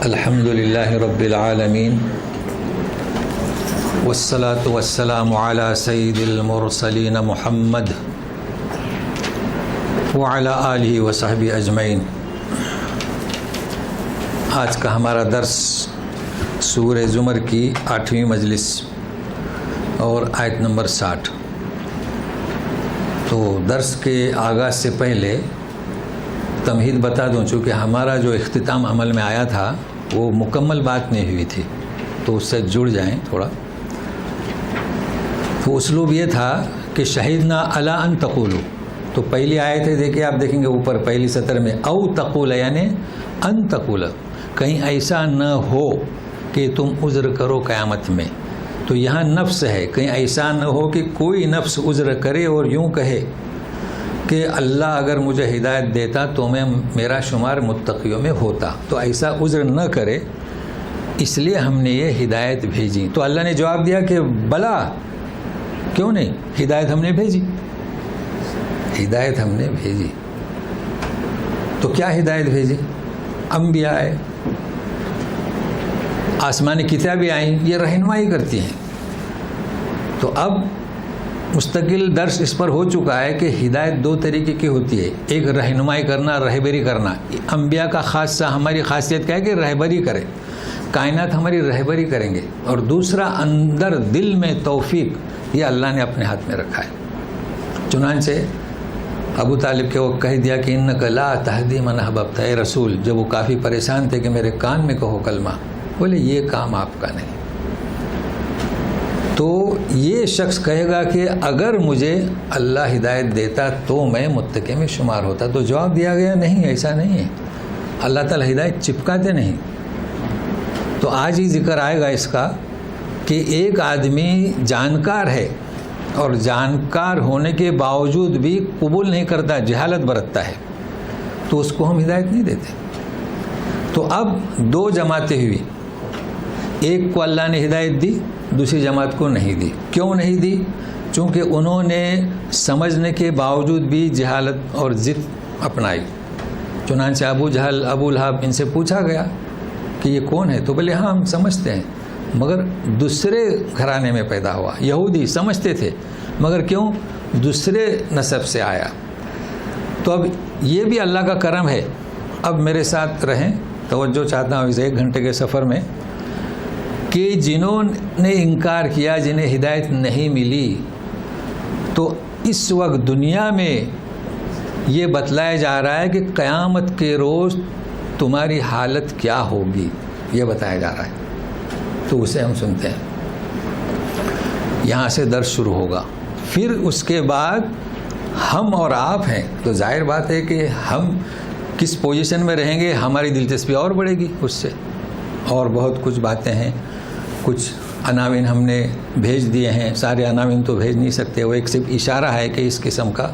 الحمدللہ رب العالمین والصلاة والسلام علی سید المرسلین محمد وعلی آلہ وصحبہ اجمعین۔ آج کا ہمارا درس سورہ زمر کی 8ویں مجلس اور آیت نمبر 60۔ تو درس کے آغاز سے پہلے تمہید بتا دوں، چونکہ ہمارا جو اختتام عمل میں آیا تھا وہ مکمل بات نہیں ہوئی تھی، تو اس سے جڑ جائیں تھوڑا۔ تو اسلوب یہ تھا کہ شہیدنا علی ان تقولو، تو پہلی آیت ہے، دیکھیں آپ دیکھیں گے اوپر پہلی سطر میں او تقول، یعنی ان تقول، کہیں ایسا نہ ہو کہ تم عذر کرو قیامت میں۔ تو یہاں نفس ہے، کہیں ایسا نہ ہو کہ کوئی نفس عذر کرے اور یوں کہے کہ اللہ اگر مجھے ہدایت دیتا تو میرا شمار متقیوں میں ہوتا، تو ایسا عذر نہ کرے، اس لیے ہم نے یہ ہدایت بھیجی۔ تو اللہ نے جواب دیا کہ بلا، کیوں نہیں، ہدایت ہم نے بھیجی، ہدایت ہم نے بھیجی۔ تو کیا ہدایت بھیجی؟ انبیاء آئے، آسمانی کتابیں آئیں، یہ رہنمائی کرتی ہیں۔ تو اب مستقل درس اس پر ہو چکا ہے کہ ہدایت دو طریقے کی ہوتی ہے، ایک رہنمائی کرنا، رہبری کرنا۔ انبیاء کا خاصہ ہماری خاصیت کیا ہے کہ رہبری کرے، کائنات ہماری رہبری کریں گے، اور دوسرا اندر دل میں توفیق، یہ اللہ نے اپنے ہاتھ میں رکھا ہے۔ چنانچہ ابو طالب کے وہ کہہ دیا کہ انک لا تہدی من احببت، اے رسول، جب وہ کافی پریشان تھے کہ میرے کان میں کہو کلمہ، بولے یہ کام آپ کا نہیں۔ تو یہ شخص کہے گا کہ اگر مجھے اللہ ہدایت دیتا تو میں متقی میں شمار ہوتا، تو جواب دیا گیا نہیں، ایسا نہیں ہے، اللہ تعالیٰ ہدایت چپکاتے نہیں۔ تو آج ہی ذکر آئے گا اس کا کہ ایک آدمی جانکار ہے اور جانکار ہونے کے باوجود بھی قبول نہیں کرتا، جہالت برتتا ہے، تو اس کو ہم ہدایت نہیں دیتے۔ تو اب دو جماعتیں ہوئی، ایک کو اللہ نے ہدایت دی، دوسری جماعت کو نہیں دی۔ کیوں نہیں دی؟ چونکہ انہوں نے سمجھنے کے باوجود بھی جہالت اور ضد اپنائی۔ چنانچہ ابو جہل، ابو لہب، ان سے پوچھا گیا کہ یہ کون ہے؟ تو بولے ہاں ہم سمجھتے ہیں، مگر دوسرے گھرانے میں پیدا ہوا، یہودی سمجھتے تھے، مگر کیوں؟ دوسرے نسب سے آیا۔ تو اب یہ بھی اللہ کا کرم ہے۔ اب میرے ساتھ رہیں، توجہ چاہتا ہوں اس 1 گھنٹے کے سفر میں، کہ جنہوں نے انکار کیا، جنہیں ہدایت نہیں ملی، تو اس وقت دنیا میں یہ بتلایا جا رہا ہے کہ قیامت کے روز تمہاری حالت کیا ہوگی، یہ بتایا جا رہا ہے۔ تو اسے ہم سنتے ہیں، یہاں سے درس شروع ہوگا۔ پھر اس کے بعد ہم اور آپ ہیں، تو ظاہر بات ہے کہ ہم کس پوزیشن میں رہیں گے، ہماری دلچسپی اور بڑھے گی اس سے۔ اور بہت کچھ باتیں ہیں، کچھ عناوین ہم نے بھیج دیے ہیں، سارے عناوین تو بھیج نہیں سکتے، وہ ایک صرف اشارہ ہے کہ اس قسم کا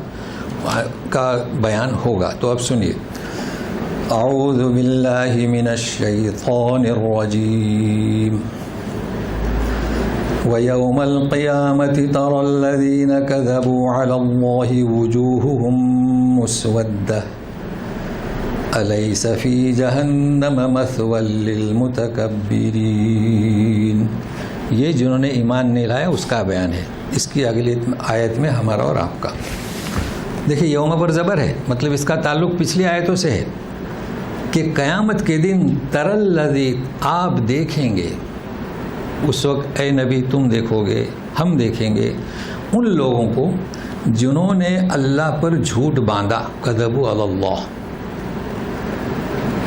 بیان ہوگا۔ تو اب سنیے، اعوذ باللہ من الشیطان الرجیم، وَيَوْمَ الْقِيَامَةِ تَرَى الَّذِينَ كَذَبُوا عَلَى اللَّهِ وُجُوهُهُمْ مُسْوَدَّةٌ أَلَيْسَ فِي جَهَنَّمَ مَثْوًى لِّلْمُتَكَبِّرِينَ۔ یہ جنہوں نے ایمان نہیں لایا اس کا بیان ہے، اس کی اگلی آیت میں ہمارا اور آپ کا۔ دیکھیں یوم پر زبر ہے، مطلب اس کا تعلق پچھلی آیتوں سے ہے کہ قیامت کے دن تَرَى الَّذِي، آپ دیکھیں گے، اس وقت اے نبی تم دیکھو گے، ہم دیکھیں گے ان لوگوں کو جنہوں نے اللہ پر جھوٹ باندھا، کذبوا علی اللہ۔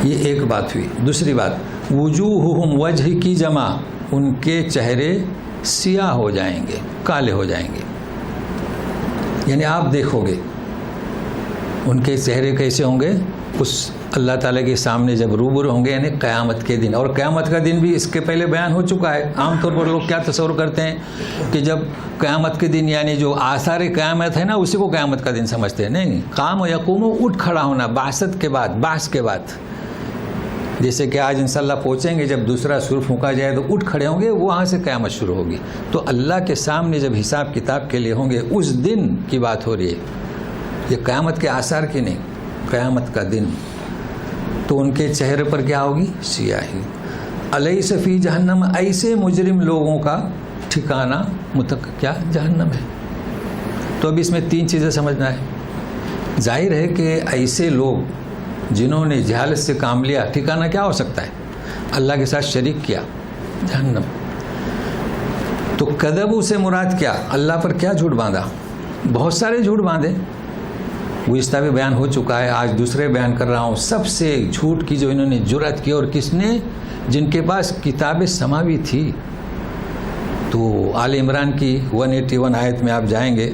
یہ ایک بات ہوئی۔ دوسری بات، وجوہہم، وجہ کی جمع، ان کے چہرے سیاہ ہو جائیں گے، کالے ہو جائیں گے، یعنی آپ دیکھو گے ان کے چہرے کیسے ہوں گے اس اللہ تعالیٰ کے سامنے جب روبرو ہوں گے، یعنی قیامت کے دن۔ اور قیامت کا دن بھی اس کے پہلے بیان ہو چکا ہے۔ عام طور پر لوگ کیا تصور کرتے ہیں کہ جب قیامت کے دن، یعنی جو آثار قیامت ہے نا، اسی کو قیامت کا دن سمجھتے ہیں۔ نہیں، قام و یقوم، اٹھ کھڑا ہونا، بعثت کے بعد، بعث کے بعد، جیسے کہ آج انشاءاللہ پہنچیں گے، جب دوسرا سور پھونکا جائے تو اٹھ کھڑے ہوں گے، وہاں سے قیامت شروع ہوگی۔ تو اللہ کے سامنے جب حساب کتاب کے لیے ہوں گے، اس دن کی بات ہو رہی ہے، یہ قیامت کے آثار کی نہیں، قیامت کا دن۔ تو ان کے چہرے پر کیا ہوگی؟ سیاہی. الیس فی جہنم، ایسے مجرم لوگوں کا ٹھکانہ کیا؟ جہنم ہے. تو اب اس میں 3 چیزیں سمجھنا ہے. ظاہر ہے کہ ایسے لوگ جنہوں نے جہالت سے کام لیا، ٹھکانہ کیا ہو سکتا ہے؟ اللہ کے ساتھ شریک کیا، جہنم. تو کذبوا سے مراد کیا؟ اللہ پر کیا جھوٹ باندھا؟ بہت سارے جھوٹ باندھے، گزشتہ بھی بیان ہو چکا ہے، آج دوسرے بیان کر رہا ہوں. سب سے جھوٹ کی جو انہوں نے جرأت کی، اور کس نے؟ جن کے پاس کتاب سماوی تھی. تو آل عمران کی 181 آیت میں آپ جائیں گے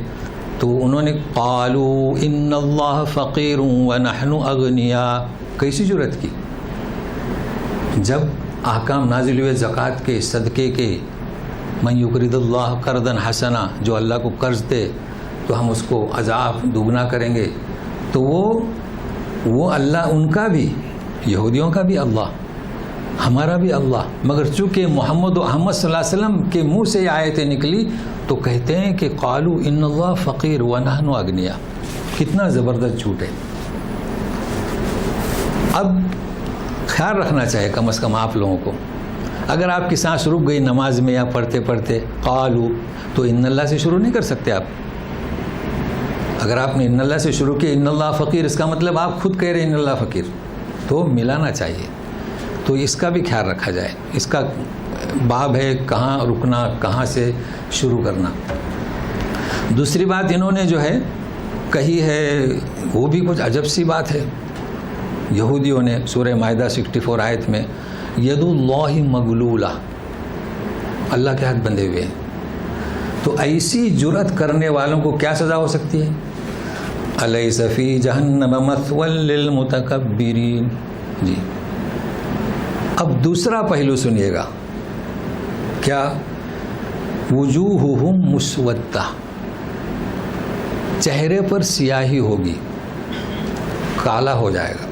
تو انہوں نے قالوا ان اللہ فقیر ونحن اغنیاء. کیسی جرأت کی؟ جب احکام نازل ہوئے زکوٰۃ کے، صدقے کے، من یقرض اللہ قرضا حسنا، جو اللہ کو قرض دے تو ہم اس کو اضعاف دوگنا کریں گے. تو وہ اللہ، ان کا بھی، یہودیوں کا بھی اللہ، ہمارا بھی اللہ. مگر چونکہ محمد صلی اللہ علیہ وسلم کے منہ سے یہ آیتیں نکلی تو کہتے ہیں کہ قالوا ان اللہ فقیر ونحن اغنیاء. کتنا زبردست جھوٹ ہے. اب خیال رکھنا چاہیے کم از کم آپ لوگوں کو، اگر آپ کی سانس رک گئی نماز میں یا پڑھتے پڑھتے قالوا، تو ان اللہ سے شروع نہیں کر سکتے آپ. اگر آپ نے ان اللہ سے شروع کیا، ان اللہ فقیر، اس کا مطلب آپ خود کہہ رہے ہیں ان اللہ فقیر، تو ملانا چاہیے. تو اس کا بھی خیال رکھا جائے. اس کا باب ہے کہاں رکنا، کہاں سے شروع کرنا. دوسری بات انہوں نے جو ہے کہی ہے وہ بھی کچھ عجب سی بات ہے. یہودیوں نے سورہ مائدہ 64 آیت میں ید اللہ مغلولہ، اللہ کے ہاتھ بندھے ہوئے ہیں. تو ایسی جرأت کرنے والوں کو کیا سزا ہو سکتی ہے؟ الیس فی جہنم مثوی للمتکبرین. جی اب دوسرا پہلو سنیے گا، کیا؟ وجوہہم مسودہ، چہرے پر سیاہی ہوگی، کالا ہو جائے گا.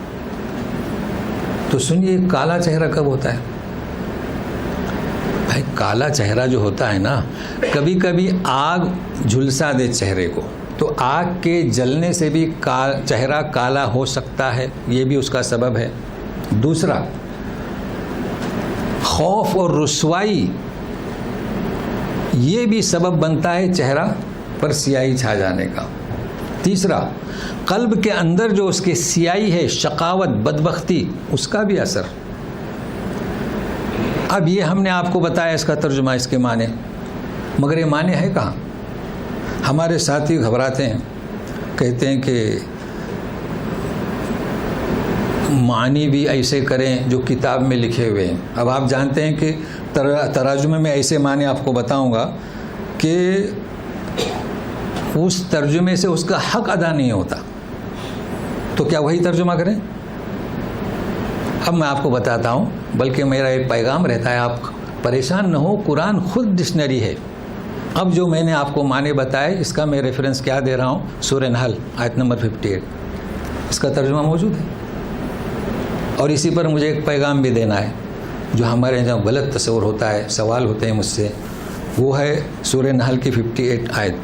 تو سنیے، کالا چہرہ کب ہوتا ہے؟ بھائی کالا چہرہ جو ہوتا ہے نا، کبھی کبھی آگ جھلسا دے چہرے کو، تو آگ کے جلنے سے بھی چہرہ کالا ہو سکتا ہے، یہ بھی اس کا سبب ہے. دوسرا، خوف اور رسوائی، یہ بھی سبب بنتا ہے چہرہ پر سیاہی چھا جانے کا. تیسرا، قلب کے اندر جو اس کے سیاہی ہے، شقاوت، بدبختی، اس کا بھی اثر. اب یہ ہم نے آپ کو بتایا اس کا ترجمہ، اس کے معنی، مگر یہ معنی ہے کہاں؟ ہمارے ساتھی گھبراتے ہیں، کہتے ہیں کہ معنی بھی ایسے کریں جو کتاب میں لکھے ہوئے ہیں. اب آپ جانتے ہیں کہ ترجمے میں ایسے معنی آپ کو بتاؤں گا کہ اس ترجمے سے اس کا حق ادا نہیں ہوتا، تو کیا وہی ترجمہ کریں؟ اب میں آپ کو بتاتا ہوں، بلکہ میرا ایک پیغام رہتا ہے، آپ پریشان نہ ہو، قرآن خود ڈکشنری ہے. اب جو میں نے آپ کو معنی بتائے، اس کا میں ریفرنس کیا دے رہا ہوں؟ سورہ نحل آیت نمبر 58، اس کا ترجمہ موجود ہے. اور اسی پر مجھے ایک پیغام بھی دینا ہے، جو ہمارے یہاں غلط تصور ہوتا ہے، سوال ہوتے ہیں مجھ سے، وہ ہے سورہ نحل کی 58 آیت،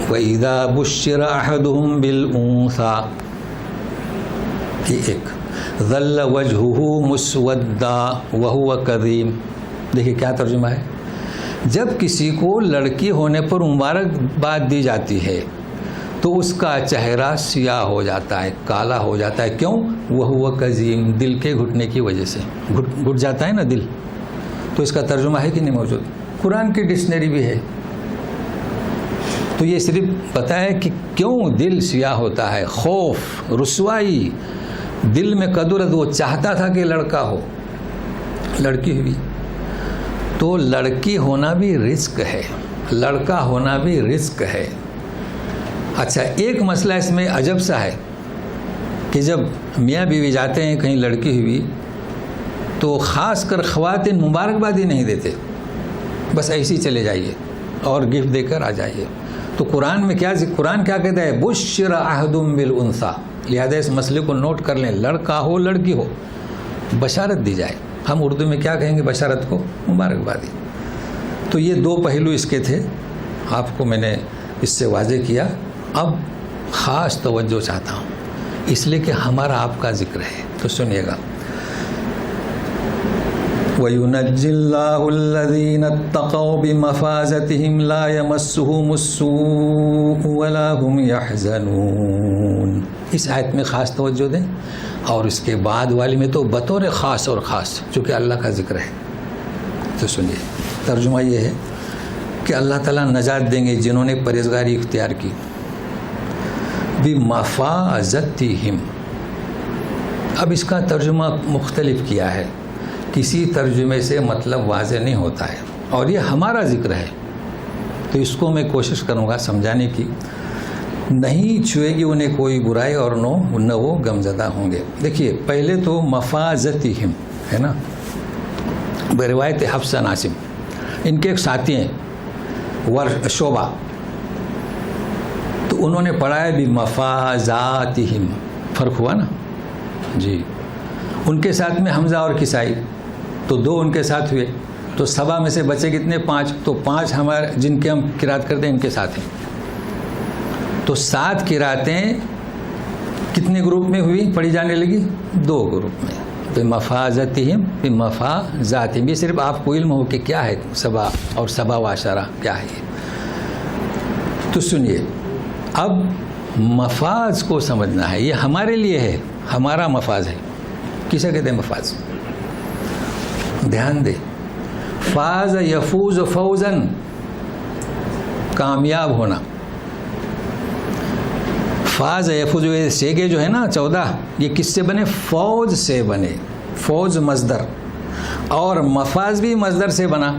وَإِذَا بُشِّرَ أَحَدُهُمْ بِالْأُنثَىٰ، یہ ایک، ظَلَّ وَجْهُهُ مُسْوَدًّا وَهُوَ كَظِيمٌ. دیکھیے کیا ترجمہ ہے. جب کسی کو لڑکی ہونے پر مبارکباد دی جاتی ہے تو اس کا چہرہ سیاہ ہو جاتا ہے، کالا ہو جاتا ہے. کیوں؟ وَهُوَ كَظِيمٌ، دل کے گھٹنے کی وجہ سے گھٹ جاتا ہے نا دل. تو اس کا ترجمہ ہے کہ نہیں موجود؟ قرآن کی ڈکشنری بھی ہے. تو یہ صرف بتایا کہ کیوں دل سیاہ ہوتا ہے. خوف، رسوائی، دل میں قدرت، وہ چاہتا تھا کہ لڑکا ہو، لڑکی ہوئی. تو لڑکی ہونا بھی رزق ہے، لڑکا ہونا بھی رزق ہے. اچھا، ایک مسئلہ اس میں عجب سا ہے کہ جب میاں بیوی جاتے ہیں کہیں لڑکی ہوئی تو خاص کر خواتین مبارکبادی نہیں دیتے، بس ایسی چلے جائیے اور گفٹ دے کر آ جائیے. تو قرآن میں کیا کہتا ہے؟ بشر احدہم بالانثیٰ. لہذا اس مسئلے کو نوٹ کر لیں، لڑکا ہو لڑکی ہو، بشارت دی جائے. ہم اردو میں کیا کہیں گے بشارت کو؟ مبارکبادی. تو یہ دو پہلو اس کے تھے، آپ کو میں نے اس سے واضح کیا. اب خاص توجہ چاہتا ہوں، اس لیے کہ ہمارا آپ کا ذکر ہے. تو سنیے گا وَيُنَجِّ اللَّهُ الَّذِينَ اتَّقَوْا بِمَفَازَتِهِمْ لَا يَمَسُّهُمُ السُّوءُ وَلَا هُمْ يَحْزَنُونَ. اس آیت میں خاص توجہ دیں، اور اس کے بعد والی میں تو بطور خاص اور خاص چونکہ اللہ کا ذکر ہے. تو سنیے ترجمہ یہ ہے کہ اللہ تعالیٰ نجات دیں گے جنہوں نے پرہیزگاری اختیار کی. بِمَفَازَتِهِمْ، اب اس کا ترجمہ مختلف کیا ہے، کسی ترجمے سے مطلب واضح نہیں ہوتا ہے، اور یہ ہمارا ذکر ہے تو اس کو میں کوشش کروں گا سمجھانے کی. نہیں چھوئے گی انہیں کوئی برائی اور نہ وہ غمزدہ ہوں گے. دیکھیے پہلے تو مفازتہم ہے نا، بروایت حفص عاصم، ان کے ایک ساتھی ہیں شعبہ، تو انہوں نے پڑھا ہے بمفازاتہم، فرق ہوا نا جی. ان کے ساتھ میں حمزہ اور کسائی، تو 2 ان کے ساتھ ہوئے، تو 7 میں سے بچے کتنے؟ 5. تو 5 ہمارے جن کے ہم قرات کرتے ہیں ان کے ساتھ ہیں. تو 7 قراتیں کتنے گروپ میں ہوئی، پڑھی جانے لگی؟ 2 گروپ میں. بمفازتہم بمفازاتہم، یہ صرف آپ کو علم ہو کہ کیا ہے سبا اور سبا و عشرہ کیا ہے یہ. تو سنیے اب مفاز کو سمجھنا ہے، یہ ہمارے لیے ہے، ہمارا مفاز ہے. کسے کہتے ہیں مفاز؟ دھیان دے، فاز یفوز فوزن، کامیاب ہونا. فاز یفوز سیگے جو ہے نا 14، یہ کس سے بنے؟ فوج سے بنے. فوج مصدر، اور مفاز بھی مصدر سے بنا.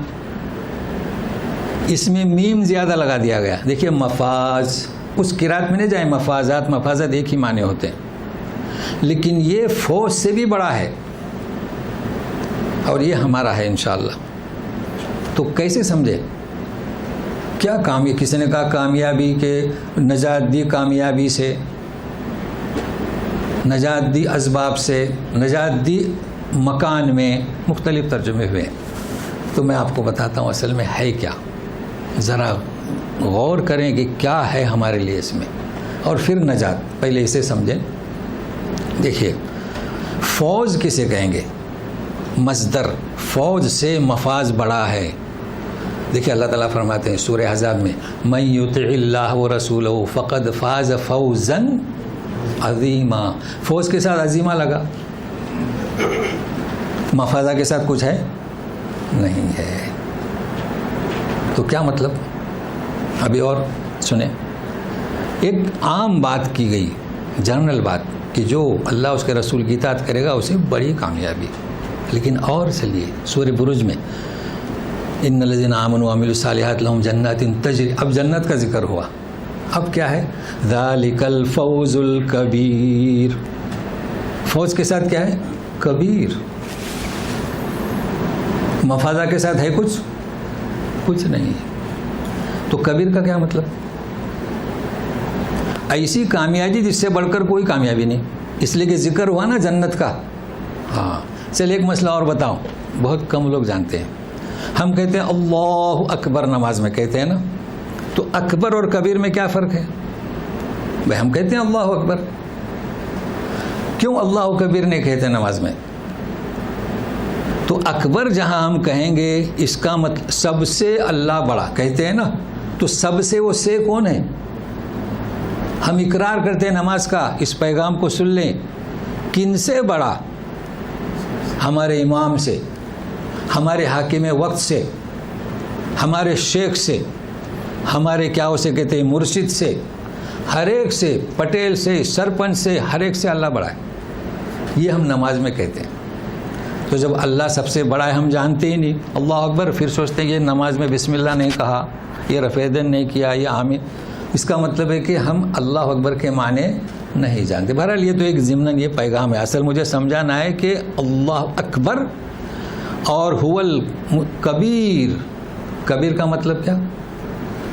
اس میں میم زیادہ لگا دیا گیا. دیکھیے مفاز، اس قرات میں نہیں جائیں، مفازات مفازات ایک ہی معنی ہوتے ہیں، لیکن یہ فوج سے بھی بڑا ہے اور یہ ہمارا ہے انشاءاللہ. تو کیسے سمجھے؟ کیا کامیابی؟ کسی نے کہا کامیابی کے نجات دی، کامیابی سے نجات دی، اسباب سے نجات دی، مکان میں، مختلف ترجمے ہوئے. تو میں آپ کو بتاتا ہوں اصل میں ہے کیا. ذرا غور کریں کہ کیا ہے ہمارے لیے اس میں، اور پھر نجات. پہلے اسے سمجھیں. دیکھیے فوج کسے کہیں گے؟ مصدر، فوج سے مفاز بڑا ہے. دیکھیے اللہ تعالیٰ فرماتے ہیں سورہ احزاب میں، من یطع اللہ ورسولہ فقد فاز فوزا عظیما. فوج کے ساتھ عظیمہ لگا، مفازہ کے ساتھ کچھ ہے نہیں ہے. تو کیا مطلب؟ ابھی اور سنیں. ایک عام بات کی گئی، جنرل بات، کہ جو اللہ اس کے رسول کی اطاعت کرے گا اسے بڑی کامیابی. لیکن اور چلیے سورہ بروج میں ان الذین آمنوا وعملوا الصالحات لهم جنات تجری، اب جنت کا ذکر ہوا. اب کیا ہے؟ ذالک الفوز الکبیر. فوج کے ساتھ کیا ہے؟ کبیر. مفازہ کے ساتھ ہے کچھ نہیں. تو کبیر کا کیا مطلب؟ ایسی کامیابی جس سے بڑھ کر کوئی کامیابی نہیں. اس لیے کہ ذکر ہوا نا جنت کا. ہاں چلیے ایک مسئلہ اور بتاؤں، بہت کم لوگ جانتے ہیں. ہم کہتے ہیں اللہ اکبر، نماز میں کہتے ہیں نا، تو اکبر اور کبیر میں کیا فرق ہے؟ بھائی ہم کہتے ہیں اللہ اکبر، کیوں اللہ کبیر نہیں کہتے نماز میں؟ تو اکبر جہاں ہم کہیں گے اس کا مطلب سب سے اللہ بڑا کہتے ہیں نا، تو سب سے وہ سے کون ہے؟ ہم اقرار کرتے ہیں نماز کا. اس پیغام کو سن لیں، کن سے بڑا؟ ہمارے امام سے، ہمارے حاکم وقت سے، ہمارے شیخ سے، ہمارے کیا اسے کہتے ہیں مرشد سے، ہر ایک سے، پٹیل سے، سرپنچ سے، ہر ایک سے اللہ بڑا ہے. یہ ہم نماز میں کہتے ہیں. تو جب اللہ سب سے بڑا ہے ہم جانتے ہی نہیں اللہ اکبر، پھر سوچتے ہیں یہ نماز میں بسم اللہ نہیں کہا، یہ رفع دین نہیں کیا، یہ آمین. اس کا مطلب ہے کہ ہم اللہ اکبر کے معنی نہیں جانتے. بہرحال یہ تو ایک ضمناً یہ پیغام ہے. اصل مجھے سمجھانا ہے کہ اللہ اکبر اور هو الکبیر، کبیر کا مطلب کیا؟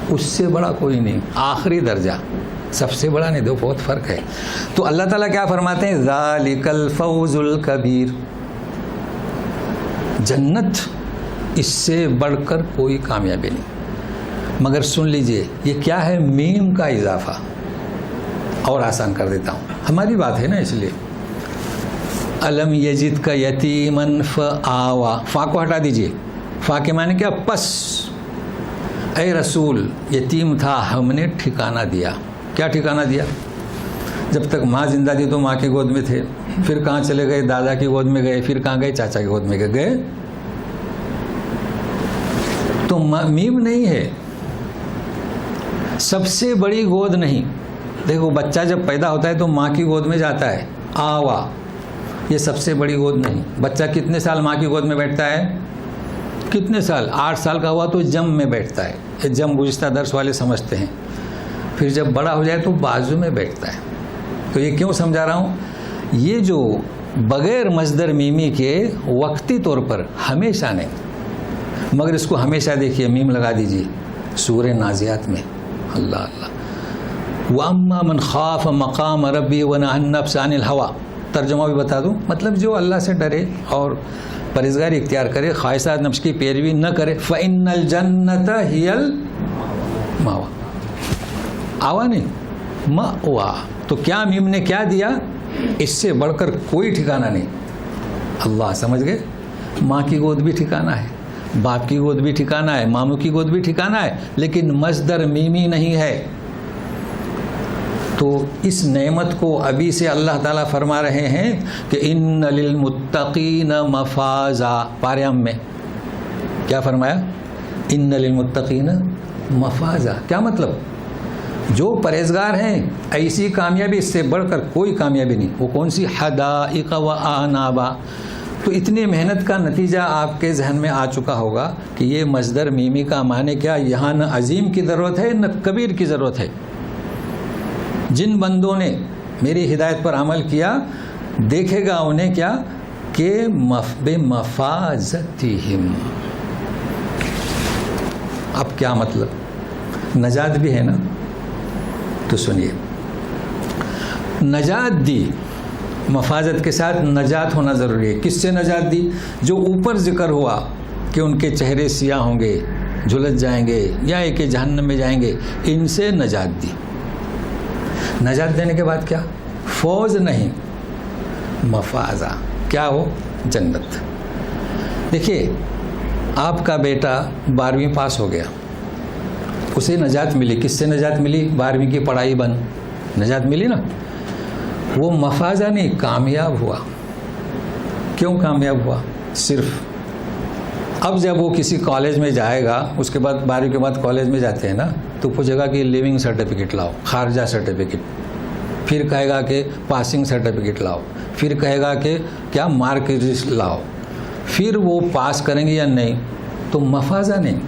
اس سے بڑا کوئی نہیں، آخری درجہ، سب سے بڑا نہیں. دو بہت فرق ہے. تو اللہ تعالیٰ کیا فرماتے ہیں؟ ذالک الفوز الکبیر. جنت، اس سے بڑھ کر کوئی کامیابی نہیں. مگر سن لیجئے یہ کیا ہے؟ میم کا اضافہ اور آسان کر دیتا ہوں، ہماری بات ہے نا، اس لیے الم یجد کا یتیمن فآوا، فا کو ہٹا دیجئے، فا کے معنی کیا؟ پس اے رسول یتیم تھا ہم نے ٹھکانہ دیا. کیا ٹھکانہ دیا؟ جب تک ماں زندہ تھی تو ماں کی گود میں تھے، پھر کہاں چلے گئے؟ دادا کی گود میں گئے، پھر کہاں گئے؟ چاچا کی گود میں گئے. تو میم نہیں ہے، سب سے بڑی گود نہیں. دیکھو بچہ جب پیدا ہوتا ہے تو ماں کی گود میں جاتا ہے، آوا، یہ سب سے بڑی گود نہیں. بچہ کتنے سال ماں کی گود میں بیٹھتا ہے؟ کتنے سال؟ 8 سال کا ہوا تو جم میں بیٹھتا ہے. یہ جم گزشتہ درس والے سمجھتے ہیں. پھر جب بڑا ہو جائے تو بازو میں بیٹھتا ہے. تو یہ کیوں سمجھا رہا ہوں؟ یہ جو بغیر مصدر میمی کے وقتی طور پر ہمیشہ نہیں، مگر اس کو ہمیشہ دیکھیے میم لگا دیجیے سورہ نازیات میں. اللہ اللہ. وَأَمَّا مَنْ خَافَ مَقَامَ رَبِّهِ وَنَهَى النَّفْسَ عَنِ الْهَوَىٰ. ترجمہ بھی بتا دوں، مطلب جو اللہ سے ڈرے اور پرہیزگاری اختیار کرے، خواہشات نفس کی پیروی نہ کرے، فَإِنَّ الْجَنَّةَ هِيَ الْمَأْوَىٰ. آوا نہیں، مأوا. تو کیا میم نے کیا دیا؟ اس سے بڑھ کر کوئی ٹھکانہ نہیں. اللہ سمجھ گئے؟ ماں کی گود بھی ٹھکانہ ہے، باپ کی گود بھی ٹھکانہ ہے، ماموں کی گود بھی ٹھکانہ ہے، لیکن مصدر میمی نہیں ہے. تو اس نعمت کو ابھی سے اللہ تعالیٰ فرما رہے ہیں کہ ان للمتقین مفازا. پاریم میں کیا فرمایا؟ ان للمتقین مفازا. کیا مطلب؟ جو پرہیزگار ہیں ایسی کامیابی، اس سے بڑھ کر کوئی کامیابی نہیں. وہ کون سی؟ حدائق و آنابا. تو اتنی محنت کا نتیجہ آپ کے ذہن میں آ چکا ہوگا کہ یہ مصدر میمی کا معنی کیا؟ یہاں نہ عظیم کی ضرورت ہے نہ کبیر کی ضرورت ہے. جن بندوں نے میری ہدایت پر عمل کیا دیکھے گا انہیں کیا کہ بمفازتہم. اب کیا مطلب؟ نجات بھی ہے نا. تو سنیے، نجات دی، مفازت کے ساتھ نجات ہونا ضروری ہے. کس سے نجات دی؟ جو اوپر ذکر ہوا کہ ان کے چہرے سیاہ ہوں گے، جھلس جائیں گے، یا کہ جہنم میں جائیں گے، ان سے نجات دی. نجات دینے کے بعد کیا؟ فوز نہیں، مفازہ. کیا ہو؟ جنت. دیکھیے آپ کا بیٹا 12ویں پاس ہو گیا، اسے نجات ملی. کس سے نجات ملی؟ 12ویں کی پڑھائی بند، نجات ملی نا. وہ مفازہ نہیں، کامیاب ہوا. کیوں کامیاب ہوا؟ صرف اب جب وہ کسی کالج میں جائے گا، اس کے بعد 12ویں کے بعد کالج میں جاتے ہیں نا، تو پوچھے گا کہ لیونگ سرٹیفکیٹ لاؤ، خارجہ سرٹیفکیٹ، پھر کہے گا کہ پاسنگ سرٹیفکیٹ لاؤ، پھر کہے گا کہ کیا مارک لسٹ لاؤ. پھر وہ پاس کریں گے یا نہیں؟ تو مفازہ نہیں،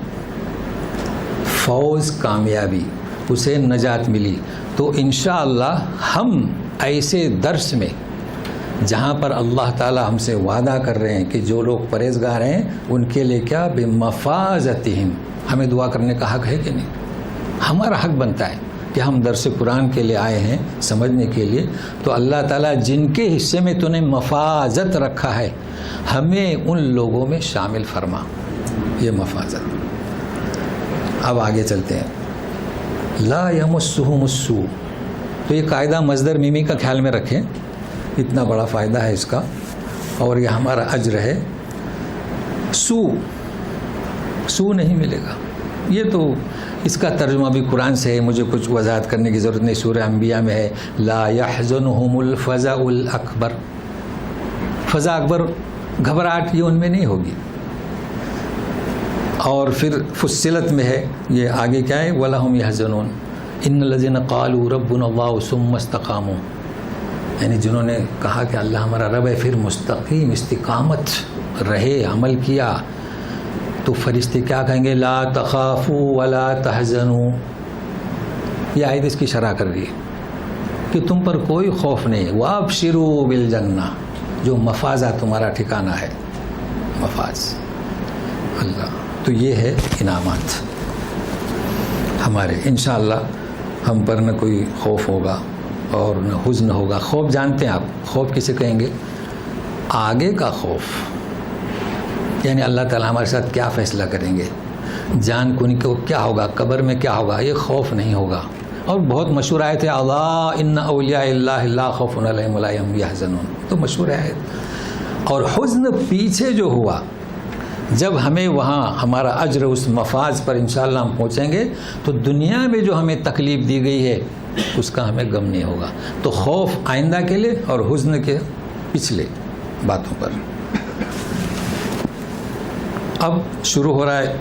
فوز، کامیابی، اسے نجات ملی. تو انشاءاللہ ہم ایسے درس میں جہاں پر اللہ تعالیٰ ہم سے وعدہ کر رہے ہیں کہ جو لوگ پرہیزگار ہیں ان کے لیے کیا؟ بمفازتہم. ہمیں دعا کرنے کا حق ہے کہ نہیں؟ ہمارا حق بنتا ہے کہ ہم درس قرآن کے لیے آئے ہیں، سمجھنے کے لیے. تو اللہ تعالیٰ جن کے حصے میں تو نے مفازت رکھا ہے، ہمیں ان لوگوں میں شامل فرما. یہ مفازت. اب آگے چلتے ہیں. لا یمسہم السوء. تو یہ قاعدہ مصدر میمی کا خیال میں رکھیں، اتنا بڑا فائدہ ہے اس کا، اور یہ ہمارا اجر ہے. سو نہیں ملے گا. یہ تو اس کا ترجمہ بھی قرآن سے ہے، مجھے کچھ وضاحت کرنے کی ضرورت نہیں. سورہ انبیاء میں ہے لا یحزنہم الفزع الاکبر. فزع اکبر، گھبراہٹ، یہ ان میں نہیں ہوگی. اور پھر فصلت میں ہے، یہ آگے کیا ہے؟ وَلَهُمْ يَحْزَنُونَ إِنَّ الَّذِينَ قَالُوا رَبُّنَا اللَّهُ ثُمَّ اسْتَقَامُوا. یعنی جنہوں نے کہا کہ اللہ ہمارا رب ہے، پھر مستقیم استقامت رہے، عمل کیا، تو فرشتے کیا کہیں گے؟ لا تخافوا ولا تحزنوا. یہ آیت اس کی شرح کر رہی ہے کہ تم پر کوئی خوف نہیں. وابشروا بالجنہ. جو مفازہ تمہارا ٹھکانہ ہے، مفاز. اللہ. تو یہ ہے انعامات ہمارے. انشاءاللہ ہم پر نہ کوئی خوف ہوگا اور نہ حزن ہوگا. خوف جانتے ہیں آپ، خوف کسے کہیں گے؟ آگے کا خوف، یعنی اللہ تعالیٰ ہمارے ساتھ کیا فیصلہ کریں گے، جان کنی کو کیا ہوگا، قبر میں کیا ہوگا، یہ خوف نہیں ہوگا. اور بہت مشہور آیت ہے الا ان اولیاء اللہ لا خوف علیہم ولا هم یحزنون، تو مشہور آیت۔ اور حزن پیچھے جو ہوا، جب ہمیں وہاں ہمارا اجر اس مفاز پر انشاءاللہ ہم پہنچیں گے تو دنیا میں جو ہمیں تکلیف دی گئی ہے اس کا ہمیں غم نہیں ہوگا۔ تو خوف آئندہ کے لیے اور حزن کے پچھلے باتوں پر۔ اب شروع ہو رہا ہے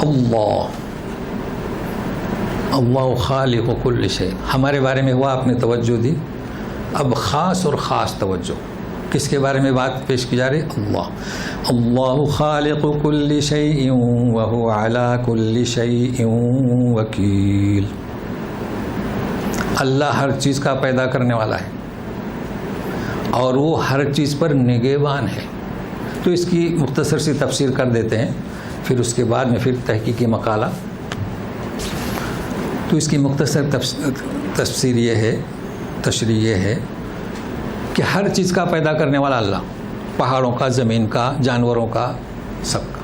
اللہ خالق کل شیء، ہمارے بارے میں ہوا، آپ نے توجہ دی۔ اب خاص اور خاص توجہ، کس کے بارے میں بات پیش کی جا رہی ہے؟ اللہ خالق کل شیء وہو علی کل شیء وکیل۔ اللہ ہر چیز کا پیدا کرنے والا ہے اور وہ ہر چیز پر نگہبان ہے۔ تو اس کی مختصر سی تفسیر کر دیتے ہیں، پھر اس کے بعد میں پھر تحقیقی مقالہ۔ تو اس کی مختصر تفسیر یہ ہے، تشریح یہ ہے کہ ہر چیز کا پیدا کرنے والا اللہ، پہاڑوں کا، زمین کا، جانوروں کا، سب کا،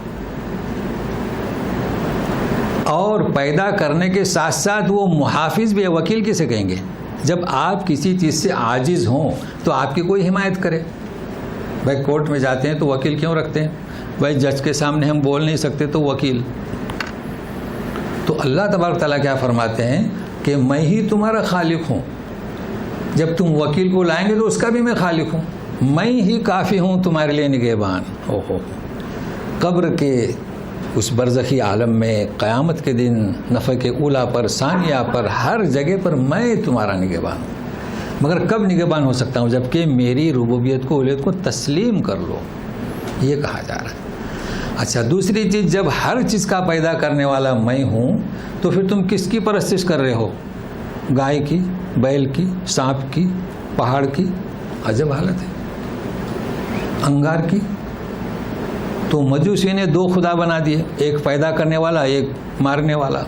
اور پیدا کرنے کے ساتھ ساتھ وہ محافظ بھی ہے۔ وکیل کسے کہیں گے؟ جب آپ کسی چیز سے عاجز ہوں تو آپ کی کوئی حمایت کرے۔ بھائی کورٹ میں جاتے ہیں تو وکیل کیوں رکھتے ہیں؟ بھائی جج کے سامنے ہم بول نہیں سکتے تو وکیل۔ تو اللہ تبارک تعالیٰ کیا فرماتے ہیں کہ میں ہی تمہارا خالق ہوں، جب تم وکیل کو لائیں گے تو اس کا بھی میں خالق ہوں، میں ہی کافی ہوں تمہارے لیے نگہبان۔ قبر کے اس برزخی عالم میں، قیامت کے دن، نفخ اولیٰ پر، ثانیہ پر، ہر جگہ پر میں تمہارا نگہبان ہوں۔ مگر کب نگہبان ہو سکتا ہوں؟ جب کہ میری ربوبیت کو، الوہیت کو تسلیم کر لو، یہ کہا جا رہا ہے۔ اچھا، دوسری چیز، جب ہر چیز کا پیدا کرنے والا میں ہوں تو پھر تم کس کی پرستش کر رہے ہو؟ گائے کی، بیل کی، سانپ کی، پہاڑ کی؟ عجب حالت ہے۔ انگار کی؟ تو مجوسی نے دو خدا بنا دیے، ایک پیدا کرنے والا، ایک مارنے والا۔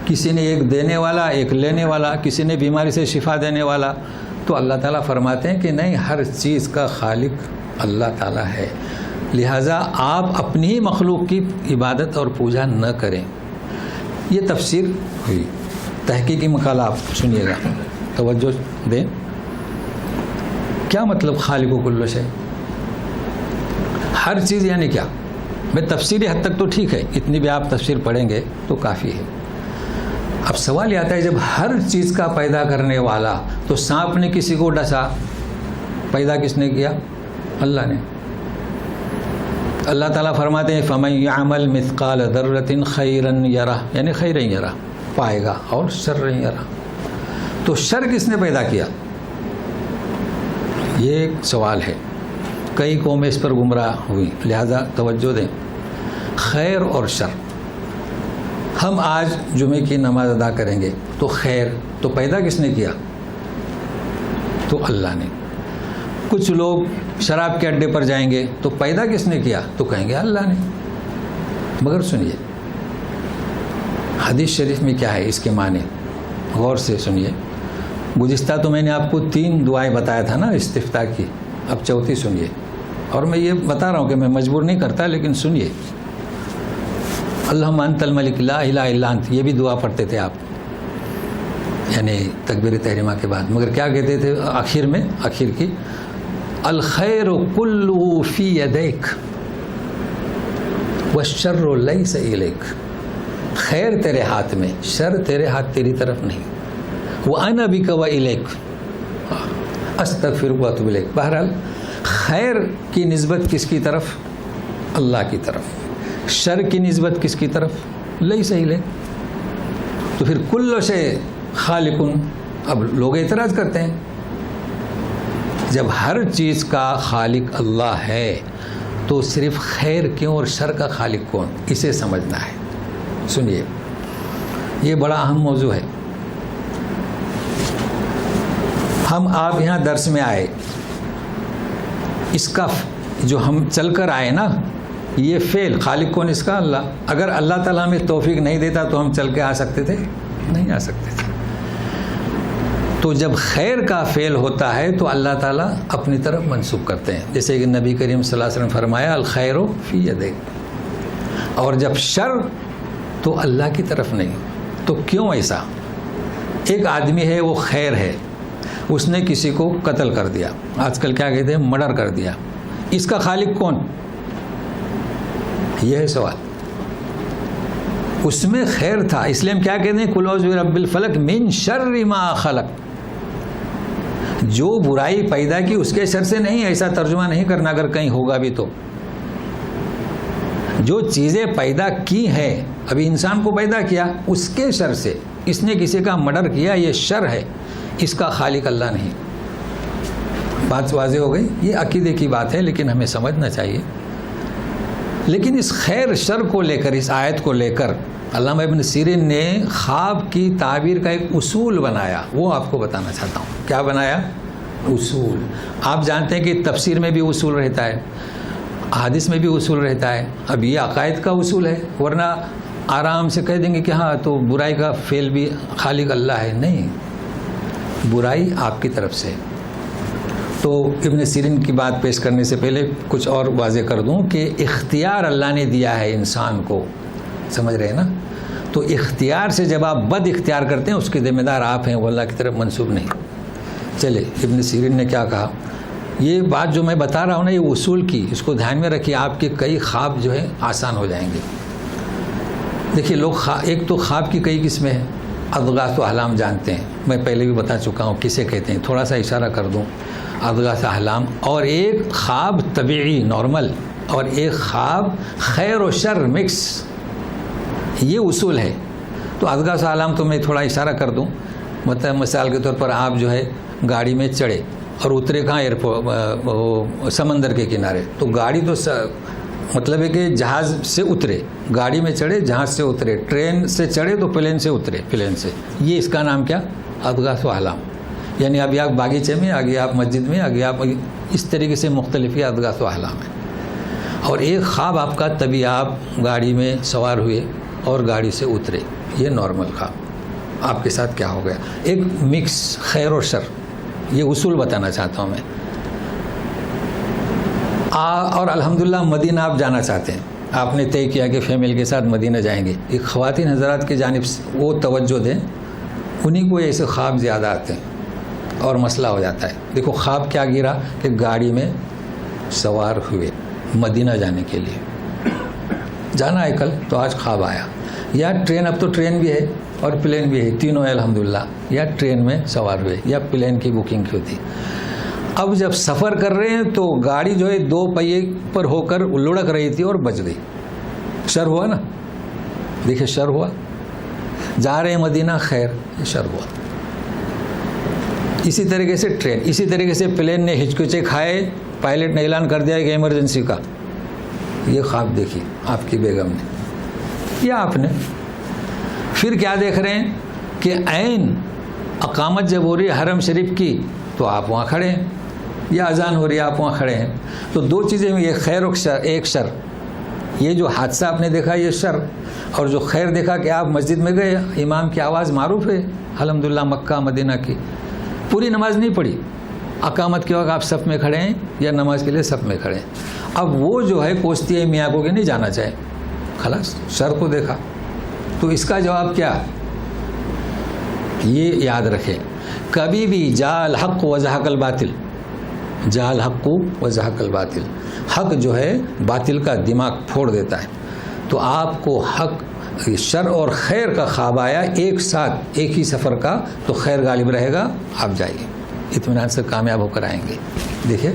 کسی نے ایک دینے والا، ایک لینے والا، کسی نے بیماری سے شفا دینے والا۔ تو اللہ تعالیٰ فرماتے ہیں کہ نہیں، ہر چیز کا خالق اللہ تعالیٰ ہے، لہٰذا آپ اپنی ہی مخلوق کی عبادت اور پوجا نہ کریں۔ یہ تفسیر ہوئی۔ تحقیقی مقالہ آپ سنیے گا، توجہ دیں۔ کیا مطلب خالق و کل شیء؟ ہر چیز یعنی کیا؟ میں تفسیری حد تک تو ٹھیک ہے، اتنی بھی آپ تفسیر پڑھیں گے تو کافی ہے۔ اب سوال یہ آتا ہے، جب ہر چیز کا پیدا کرنے والا، تو سانپ نے کسی کو ڈسا، پیدا کس نے کیا؟ اللہ نے۔ اللہ تعالیٰ فرماتے ہیں فَمَن يَعْمَلْ مِثْقَالَ ذَرَّةٍ خَيْرًا يَرَهُ، یعنی خیرًا یرہ، پائے گا، اور شرًا یرہ۔ تو شر کس نے پیدا کیا؟ یہ ایک سوال ہے۔ کئی قومیں اس پر گمراہ ہوئی، لہذا توجہ دیں۔ خیر اور شر، ہم آج جمعے کی نماز ادا کریں گے تو خیر، تو پیدا کس نے کیا؟ تو اللہ نے۔ کچھ لوگ شراب کے اڈے پر جائیں گے تو پیدا کس نے کیا؟ تو کہیں گے اللہ نے۔ مگر سنیے حدیث شریف میں کیا ہے، اس کے معنی غور سے سنیے۔ گزشتہ تو میں نے آپ کو 3 دعائیں بتایا تھا نا استفتاح کی، اب چوتھی سنیے۔ اور میں یہ بتا رہا ہوں کہ میں مجبور نہیں کرتا، لیکن سنیے۔ اللہم انت الملک لا الہ الا انت، یہ بھی دعا پڑھتے تھے آپ، یعنی تکبیر تحریمہ کے بعد۔ مگر کیا کہتے تھے آخر میں، آخر کی، الخیر کلہ فی یدیک والشر لیس الیک، خیر تیرے ہاتھ میں، شر تیرے ہاتھ، تیری طرف نہیں۔ وانا بک والیک استغفرک واتوب الیک۔ بہرحال خیر کی نسبت کس کی طرف؟ اللہ کی طرف۔ شر کی نسبت کس کی طرف؟ لیس الیک۔ تو پھر کل شیء خالق، اب لوگ اعتراض کرتے ہیں، جب ہر چیز کا خالق اللہ ہے تو صرف خیر کیوں اور شر کا خالق کون؟ اسے سمجھنا ہے۔ سنیے، یہ بڑا اہم موضوع ہے۔ ہم آپ یہاں درس میں آئے، اس کا جو ہم چل کر آئے نا، یہ فعل خالق کون؟ اس کا اللہ۔ اگر اللہ تعالیٰ ہمیں توفیق نہیں دیتا تو ہم چل کے آ سکتے تھے؟ نہیں آ سکتے تھے۔ تو جب خیر کا فعل ہوتا ہے تو اللہ تعالیٰ اپنی طرف منسوب کرتے ہیں، جیسے کہ نبی کریم صلی اللہ علیہ وسلم فرمایا الخیر فی یدیک۔ اور جب شر تو اللہ کی طرف نہیں۔ تو کیوں ایسا؟ ایک آدمی ہے وہ خیر ہے، اس نے کسی کو قتل کر دیا، آج کل کیا کہتے ہیں مرڈر کر دیا، اس کا خالق کون؟ یہ ہے سوال۔ اس میں خیر تھا، اس لیے ہم کیا کہتے ہیں قل اعوذ برب الفلق من شر ما خلق، جو برائی پیدا کی اس کے شر سے نہیں، ایسا ترجمہ نہیں کرنا اگر کہیں ہوگا بھی تو۔ جو چیزیں پیدا کی ہیں، ابھی انسان کو پیدا کیا اس کے شر سے، اس نے کسی کا مرڈر کیا یہ شر ہے، اس کا خالق اللہ نہیں۔ بات واضح ہو گئی؟ یہ عقیدے کی بات ہے لیکن ہمیں سمجھنا چاہیے۔ لیکن اس خیر شر کو لے کر، اس آیت کو لے کر علامہ ابن سیرین نے خواب کی تعبیر کا ایک اصول بنایا، وہ آپ کو بتانا چاہتا ہوں۔ کیا بنایا؟ اصول۔ آپ جانتے ہیں کہ تفسیر میں بھی اصول رہتا ہے، حدیث میں بھی اصول رہتا ہے، اب یہ عقائد کا اصول ہے، ورنہ آرام سے کہہ دیں گے کہ ہاں تو برائی کا فعل بھی خالق اللہ ہے، نہیں، برائی آپ کی طرف سے۔ تو ابن سیرین کی بات پیش کرنے سے پہلے کچھ اور واضح کر دوں کہ اختیار اللہ نے دیا ہے انسان کو، سمجھ رہے ہیں نا؟ تو اختیار سے جب آپ بد اختیار کرتے ہیں اس کے ذمہ دار آپ ہیں، وہ اللہ کی طرف منسوب نہیں۔ چلے ابن سیرین نے کیا کہا، یہ بات جو میں بتا رہا ہوں نا، یہ اصول کی، اس کو دھیان میں رکھیے، آپ کے کئی خواب جو ہے آسان ہو جائیں گے۔ دیکھیے لوگ ایک تو خواب کی کئی قسمیں ہیں، اضغاث و احلام جانتے ہیں، میں پہلے بھی بتا چکا ہوں کسے کہتے ہیں، تھوڑا سا اشارہ کر دوں۔ اضغاث احلام، اور ایک خواب طبیعی نارمل، اور ایک خواب خیر و شر مکس، یہ اصول ہے۔ تو اضغاث احلام تو میں تھوڑا اشارہ کر دوں، مطلب مثال کے طور پر آپ جو ہے گاڑی میں چڑھے اور اترے کہاں؟ ایئرپورٹ، سمندر کے کنارے، تو گاڑی تو مطلب ہے کہ جہاز سے اترے، گاڑی میں چڑھے جہاز سے اترے، ٹرین سے چڑھے تو پلین سے اترے، پلین سے، یہ اس کا نام کیا؟ اضغاث و احلام۔ یعنی ابھی آپ باغیچے میں آگے، آپ مسجد میں آگے، آپ اس طریقے سے مختلف اضغاث و احلام ہیں۔ اور ایک خواب آپ کا طبی، آپ گاڑی میں سوار ہوئے اور گاڑی سے اترے، یہ نارمل خواب آپ کے ساتھ کیا ہو گیا۔ ایک مکس خیر و شر، یہ اصول بتانا چاہتا ہوں میں۔ اور الحمدللہ مدینہ آپ جانا چاہتے ہیں، آپ نے طے کیا کہ فیملی کے ساتھ مدینہ جائیں گے، ایک خواتین حضرات کی جانب سے وہ توجہ دیں، انہیں کو ایسے خواب زیادہ آتے ہیں اور مسئلہ ہو جاتا ہے۔ دیکھو خواب کیا گرا کہ گاڑی میں سوار ہوئے مدینہ جانے کے لیے، جانا ہے کل، تو آج خواب آیا، یا ٹرین، اب تو ٹرین بھی ہے اور پلین بھی ہے، تینوں ہے الحمدللہ، یا ٹرین میں سوار ہوئے یا پلین کی بکنگ کی ہوتی۔ اب جب سفر کر رہے ہیں تو گاڑی جو ہے دو پہیے پر ہو کر لڑک رہی تھی اور بچ گئی، شر ہوا نا؟ دیکھیں شر ہوا، جا رہے ہیں مدینہ، خیر، یہ شر ہوا۔ اسی طریقے سے ٹرین، اسی طریقے سے پلین نے ہچکچے کھائے، پائلٹ نے اعلان کر دیا کہ ایمرجنسی کا، یہ خواب دیکھی آپ کی بیگم نے یا آپ نے۔ پھر کیا دیکھ رہے ہیں کہ عین اقامت جب ہو رہی ہے حرم شریف کی تو آپ وہاں کھڑے ہیں، یا اذان ہو رہی ہے آپ وہاں کھڑے ہیں۔ تو دو چیزیں میں، یہ خیر و شر، ایک شر، یہ جو حادثہ آپ نے دیکھا یہ شر، اور جو خیر دیکھا کہ آپ مسجد میں گئے، امام کی آواز معروف ہے الحمدللہ مکہ مدینہ کی، پوری نماز نہیں پڑھی، اقامت کے وقت آپ صف میں کھڑے ہیں یا نماز کے لیے صف میں کھڑے ہیں۔ اب وہ جو ہے کوستی ہے میاں کو کہ نہیں جانا چاہے، خلاص شر کو دیکھا۔ تو اس کا جواب کیا؟ یہ یاد رکھیں، کبھی بھی جا الحق و زہق الباطل، جا الحق و زہق الباطل، حق جو ہے باطل کا دماغ پھوڑ دیتا ہے۔ تو آپ کو حق، شر اور خیر کا خواب آیا ایک ساتھ، ایک ہی سفر کا، تو خیر غالب رہے گا، آپ جائیے، اطمینان سے کامیاب ہو کر آئیں گے۔ دیکھیں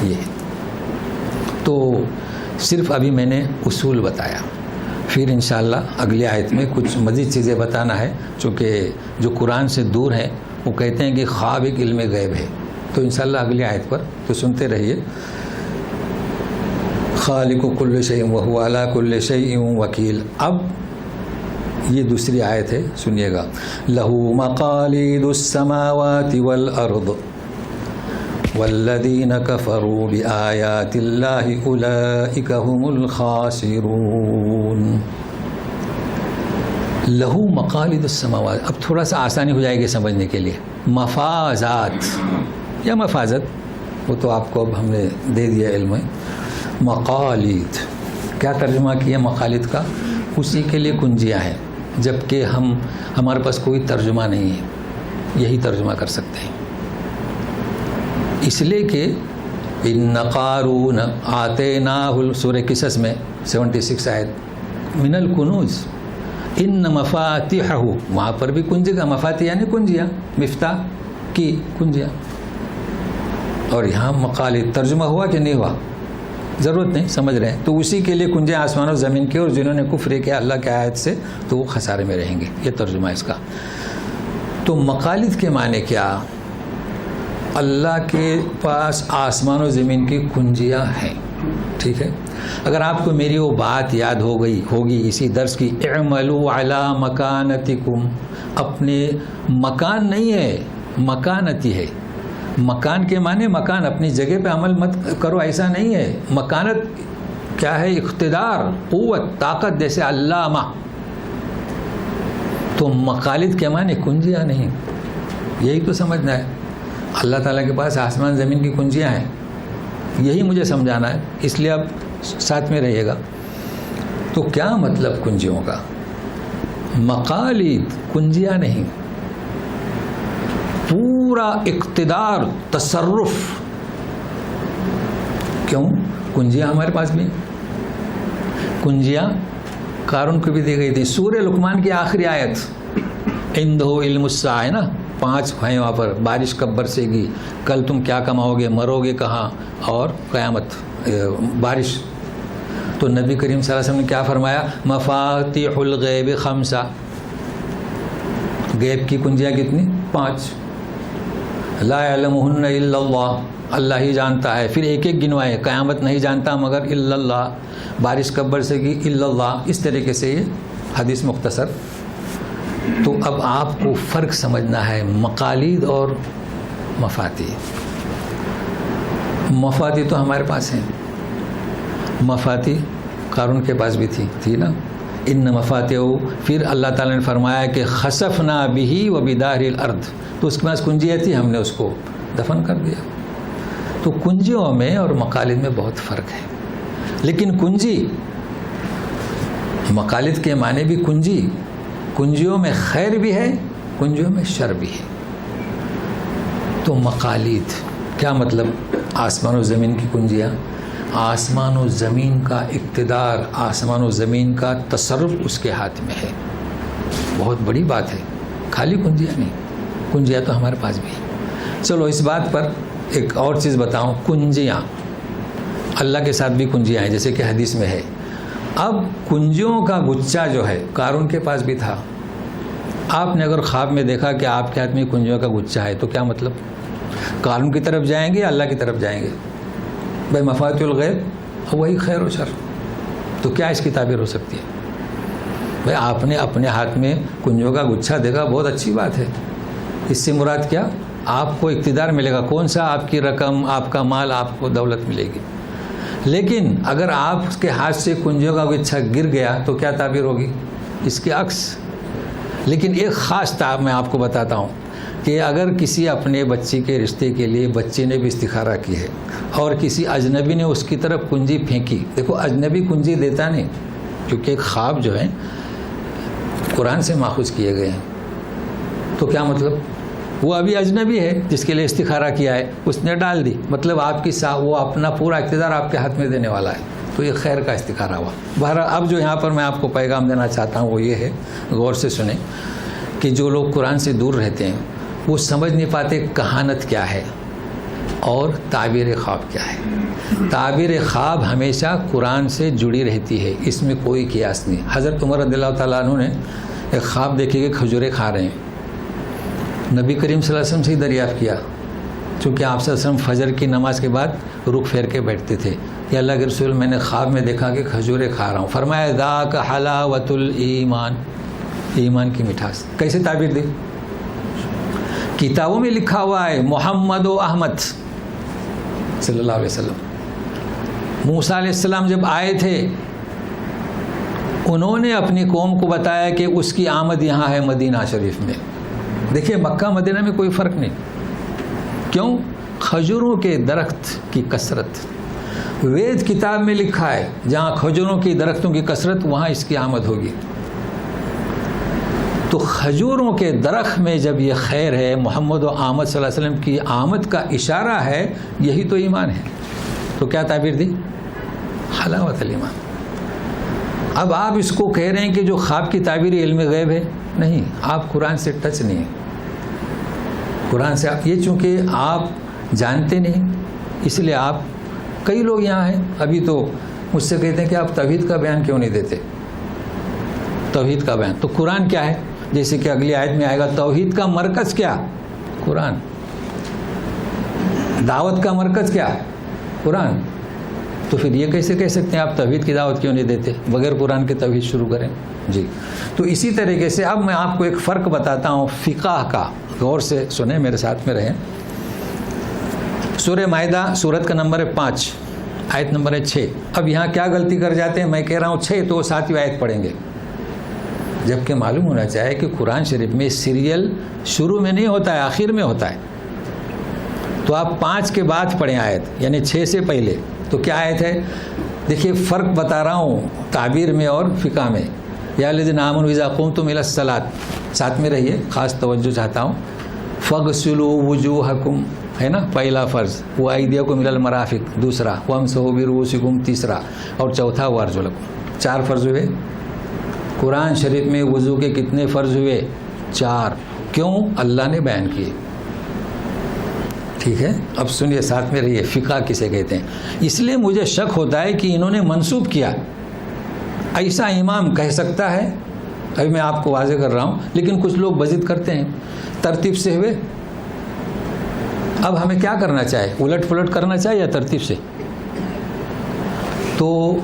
یہ تو صرف ابھی میں نے اصول بتایا، پھر انشاءاللہ اگلی آیت میں کچھ مزید چیزیں بتانا ہے، چونکہ جو قرآن سے دور ہیں وہ کہتے ہیں کہ خواب ایک علم غیب ہے، تو انشاءاللہ اگلی آیت پر تو سنتے رہیے۔ خالق کل شیء وہو علی کل شیء وکیل۔ اب یہ دوسری آیت ہے، سنیے گا۔ لہ مقالید السماوات والارض والذین کفروا بآیات اللہ اولئک هم الخاسرون۔ لہو مقالید السماوات، اب تھوڑا سا آسانی ہو جائے گی سمجھنے کے لیے، مفازات یا مفازت، وہ تو آپ کو اب ہم نے دے دیا علم ہے۔ مقالید کیا ترجمہ کیا مقالید کا؟ اسی کے لیے کنجیاں ہیں، جبکہ ہمارے پاس کوئی ترجمہ نہیں ہے، یہی ترجمہ کر سکتے ہیں. اس لیے کہ ان قارون آتیناہ سورہ قصص میں 76 آیت من الکنوز ان مفاتیحہ، وہاں پر بھی کنج کا مفاتیح یعنی کنجیاں، مفتاح کی کنجیاں. اور یہاں مقالد ترجمہ ہوا کہ نہیں ہوا؟ ضرورت نہیں، سمجھ رہے ہیں. تو اسی کے لیے کنجیں آسمان و زمین کے، اور جنہوں نے کفر کیا اللہ کے آیت سے تو وہ خسارے میں رہیں گے. یہ ترجمہ ہے اس کا. تو مقالد کے معنی کیا؟ اللہ کے پاس آسمان و زمین کی کنجیاں ہیں. ٹھیک ہے، اگر آپ کو میری وہ بات یاد ہوگی اسی درس کی، اعملوا علی مکانتکم، اپنے مکان نہیں ہے، مکانتی ہے. مکان کے معنی مکان، اپنی جگہ پہ عمل مت کرو، ایسا نہیں ہے. مکانت کیا ہے؟ اقتدار، قوت، طاقت، جیسے علامہ. تو مقالد کے معنی کنجیاں نہیں. یہی تو سمجھنا ہے. اللہ تعالیٰ کے پاس آسمان زمین کی کنجیاں ہیں، یہی مجھے سمجھانا ہے. اس لیے اب ساتھ میں رہیے گا. تو کیا مطلب کنجیوں کا؟ مقالد کنجیاں نہیں، پورا اقتدار، تصرف. کیوں؟ کنجیاں ہمارے پاس بھی، کنجیاں قارون کو بھی دی گئی تھی. سورہ لقمان کی آخری آیت، عندہ علم الساعہ ہے نا، 5 ہیں وہاں پر. بارش کب برسے گی، کل تم کیا کماؤ گے، مرو گے کہاں، اور قیامت، بارش. تو نبی کریم صلی اللہ علیہ وسلم نے کیا فرمایا؟ مفاتیح الغیب 5. غیب کی کنجیاں کتنی؟ 5. لا یعلمہن الا اللہ، اللہ ہی جانتا ہے. پھر ایک ایک گنوائے، قیامت نہیں جانتا مگر الا اللہ، بارش کب برسے گی الا اللہ. اس طریقے سے یہ حدیث مختصر. تو اب آپ کو فرق سمجھنا ہے مقالید اور مفاتیح. مفاتیح تو ہمارے پاس ہیں، مفاتیح قارون کے پاس بھی تھی نا. ان مفاتیح، پھر اللہ تعالیٰ نے فرمایا کہ خسفنا بہ وبدارہ الارض، تو اس کے پاس کنجیاں تھی، ہم نے اس کو دفن کر دیا. تو کنجیوں میں اور مقالد میں بہت فرق ہے. لیکن کنجی، مقالد کے معنی بھی کنجی، کنجیوں میں خیر بھی ہے، کنجیوں میں شر بھی ہے. تو مقالید کیا مطلب؟ آسمان و زمین کی کنجیاں، آسمان و زمین کا اقتدار، آسمان و زمین کا تصرف اس کے ہاتھ میں ہے. بہت بڑی بات ہے، خالی کنجیاں نہیں، کنجیاں تو ہمارے پاس بھی. چلو اس بات پر ایک اور چیز بتاؤں. کنجیاں، اللہ کے ساتھ بھی کنجیاں ہیں جیسے کہ حدیث میں ہے. اب کنجیوں کا گچھا جو ہے قارون کے پاس بھی تھا. آپ نے اگر خواب میں دیکھا کہ آپ کے ہاتھ میں کنجیوں کا گچھا ہے تو کیا مطلب؟ قارون کی طرف جائیں گے، اللہ کی طرف جائیں گے؟ بھائی مفاتیح الغیب وہی خیر و شر. تو کیا اس کی تعبیر ہو سکتی ہے؟ بھائی آپ نے اپنے ہاتھ میں کنجیوں کا گچھا دیکھا، بہت اچھی بات ہے. اس سے مراد کیا؟ آپ کو اقتدار ملے گا. کون سا؟ آپ کی رقم، آپ کا مال، آپ کو دولت ملے گی. لیکن اگر آپ کے ہاتھ سے کنجیوں کا گچھا گر گیا تو کیا تعبیر ہوگی؟ اس کے عکس. لیکن ایک خاص تعبیر میں آپ کو بتاتا ہوں کہ اگر کسی اپنے بچی کے رشتے کے لیے بچے نے بھی استخارہ کی ہے اور کسی اجنبی نے اس کی طرف کنجی پھینکی، دیکھو اجنبی کنجی دیتا نہیں، کیونکہ ایک خواب جو ہے قرآن سے ماخوذ کیے گئے ہیں. تو کیا مطلب؟ وہ ابھی اجنبی ہے جس کے لیے استخارہ کیا ہے، اس نے ڈال دی، مطلب آپ کی وہ اپنا پورا اقتدار آپ کے ہاتھ میں دینے والا ہے. تو یہ خیر کا استخارہ ہوا. بہرحال اب جو یہاں پر میں آپ کو پیغام دینا چاہتا ہوں وہ یہ ہے، غور سے سنیں، کہ جو لوگ قرآن سے دور رہتے ہیں وہ سمجھ نہیں پاتے کہانت کیا ہے اور تعبیر خواب کیا ہے. تعبیر خواب ہمیشہ قرآن سے جڑی رہتی ہے، اس میں کوئی قیاس نہیں. حضرت عمر رضی اللہ تعالیٰ عنہ نے ایک خواب دیکھے کہ کھجوریں کھا رہے ہیں. نبی کریم صلی اللہ علیہ وسلم سے ہی دریافت کیا، چونکہ آپ صلی اللہ علیہ وسلم فجر کی نماز کے بعد رخ پھیر کے بیٹھتے تھے. یا اللہ کے رسول، میں نے خواب میں دیکھا کہ کھجوریں کھا رہا ہوں. فرمایا ذاک حلاوت الایمان، ایمان کی مٹھاس. کیسے تعبیر دی؟ کتابوں میں لکھا ہوا ہے محمد و احمد صلی اللہ علیہ وسلم. موسیٰ علیہ السلام جب آئے تھے انہوں نے اپنی قوم کو بتایا کہ اس کی آمد یہاں ہے مدینہ شریف میں. دیکھیے مکہ مدینہ میں کوئی فرق نہیں. کیوں؟ کھجوروں کے درخت کی کثرت. وید کتاب میں لکھا ہے جہاں کھجوروں کی درختوں کی کثرت وہاں اس کی آمد ہوگی. تو کھجوروں کے درخت میں جب یہ خیر ہے، محمد و آمد صلی اللہ علیہ وسلم کی آمد کا اشارہ ہے، یہی تو ایمان ہے. تو کیا تعبیر دی؟ حلاوت الایمان. اب آپ اس کو کہہ رہے ہیں کہ جو خواب کی تعبیر علم غیب ہے. نہیں، آپ قرآن سے ٹچ نہیں ہیں. قرآن سے یہ چونکہ آپ جانتے نہیں، اس لیے آپ، کئی لوگ یہاں ہیں ابھی تو مجھ سے کہتے ہیں کہ آپ توحید کا بیان کیوں نہیں دیتے. توحید کا بیان تو قرآن کیا ہے؟ جیسے کہ اگلی آیت میں آئے گا، توحید کا مرکز کیا؟ قرآن. دعوت کا مرکز کیا؟ قرآن. تو پھر یہ کیسے کہہ سکتے ہیں آپ توحید کی دعوت کیوں نہیں دیتے؟ بغیر قرآن کے توحید شروع کریں. جی، تو اسی طریقے سے اب میں آپ کو ایک فرق بتاتا ہوں فقہ کا. غور سے سنیں، میرے ساتھ میں رہیں. سورہ مائدہ سورت کا نمبر ہے 5، آیت نمبر ہے 6. اب یہاں کیا غلطی کر جاتے ہیں؟ میں کہہ رہا ہوں 6 تو 7ویں آیت پڑھیں گے، جبکہ معلوم ہونا چاہیے کہ قرآن شریف میں سیریل شروع میں نہیں ہوتا ہے، آخر میں ہوتا ہے. تو آپ 5 کے بعد پڑھیں آیت، یعنی 6 سے پہلے. تو کیا آیت ہے؟ دیکھیے فرق بتا رہا ہوں تعبیر میں اور فقہ میں. یا الذین آمنوا اذا قمتم الی الصلاۃ، ساتھ میں رہیے، خاص توجہ چاہتا ہوں. فاغسلوا وجوہکم ہے نا پہلا فرض، وایدیکم الی المرافق دوسرا، وامسحوا برؤوسکم تیسرا، اور چوتھا وارجلکم. 4 فرض ہوئے. قرآن شریف میں وضو کے کتنے فرض ہوئے؟ 4. کیوں؟ اللہ نے بیان کیے. ٹھیک ہے، اب سنیے، ساتھ میں رہیے. فقہ کسے کہتے ہیں؟ اس لیے مجھے شک ہوتا ہے کہ انہوں نے منسوب کیا. ایسا امام کہہ سکتا ہے؟ ابھی میں آپ کو واضح کر رہا ہوں، لیکن کچھ لوگ بضد کرتے ہیں. ترتیب سے ہوئے. اب ہمیں کیا کرنا چاہے؟ الٹ پلٹ کرنا چاہیے یا ترتیب سے؟ تو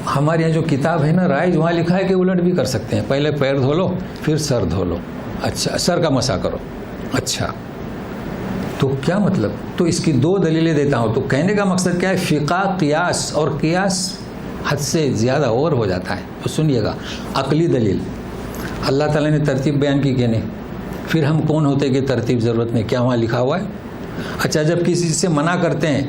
ہمارے یہاں جو کتاب ہے نا رائج، وہاں لکھا ہے کہ الٹ بھی کر سکتے ہیں. پہلے پیر دھو لو، پھر سر دھو لو. اچھا، سر کا مسح کرو. اچھا، تو کیا مطلب؟ تو اس کی 2 دلیلیں دیتا ہوں. تو کہنے کا مقصد کیا ہے؟ فقہ قیاس، اور قیاس حد سے زیادہ اور ہو جاتا ہے. تو سنیے گا، عقلی دلیل. اللہ تعالیٰ نے ترتیب بیان کی کہ نہیں؟ پھر ہم کون ہوتے کہ ترتیب ضرورت نہیں؟ کیا وہاں لکھا ہوا ہے؟ اچھا، جب کسی سے منع کرتے ہیں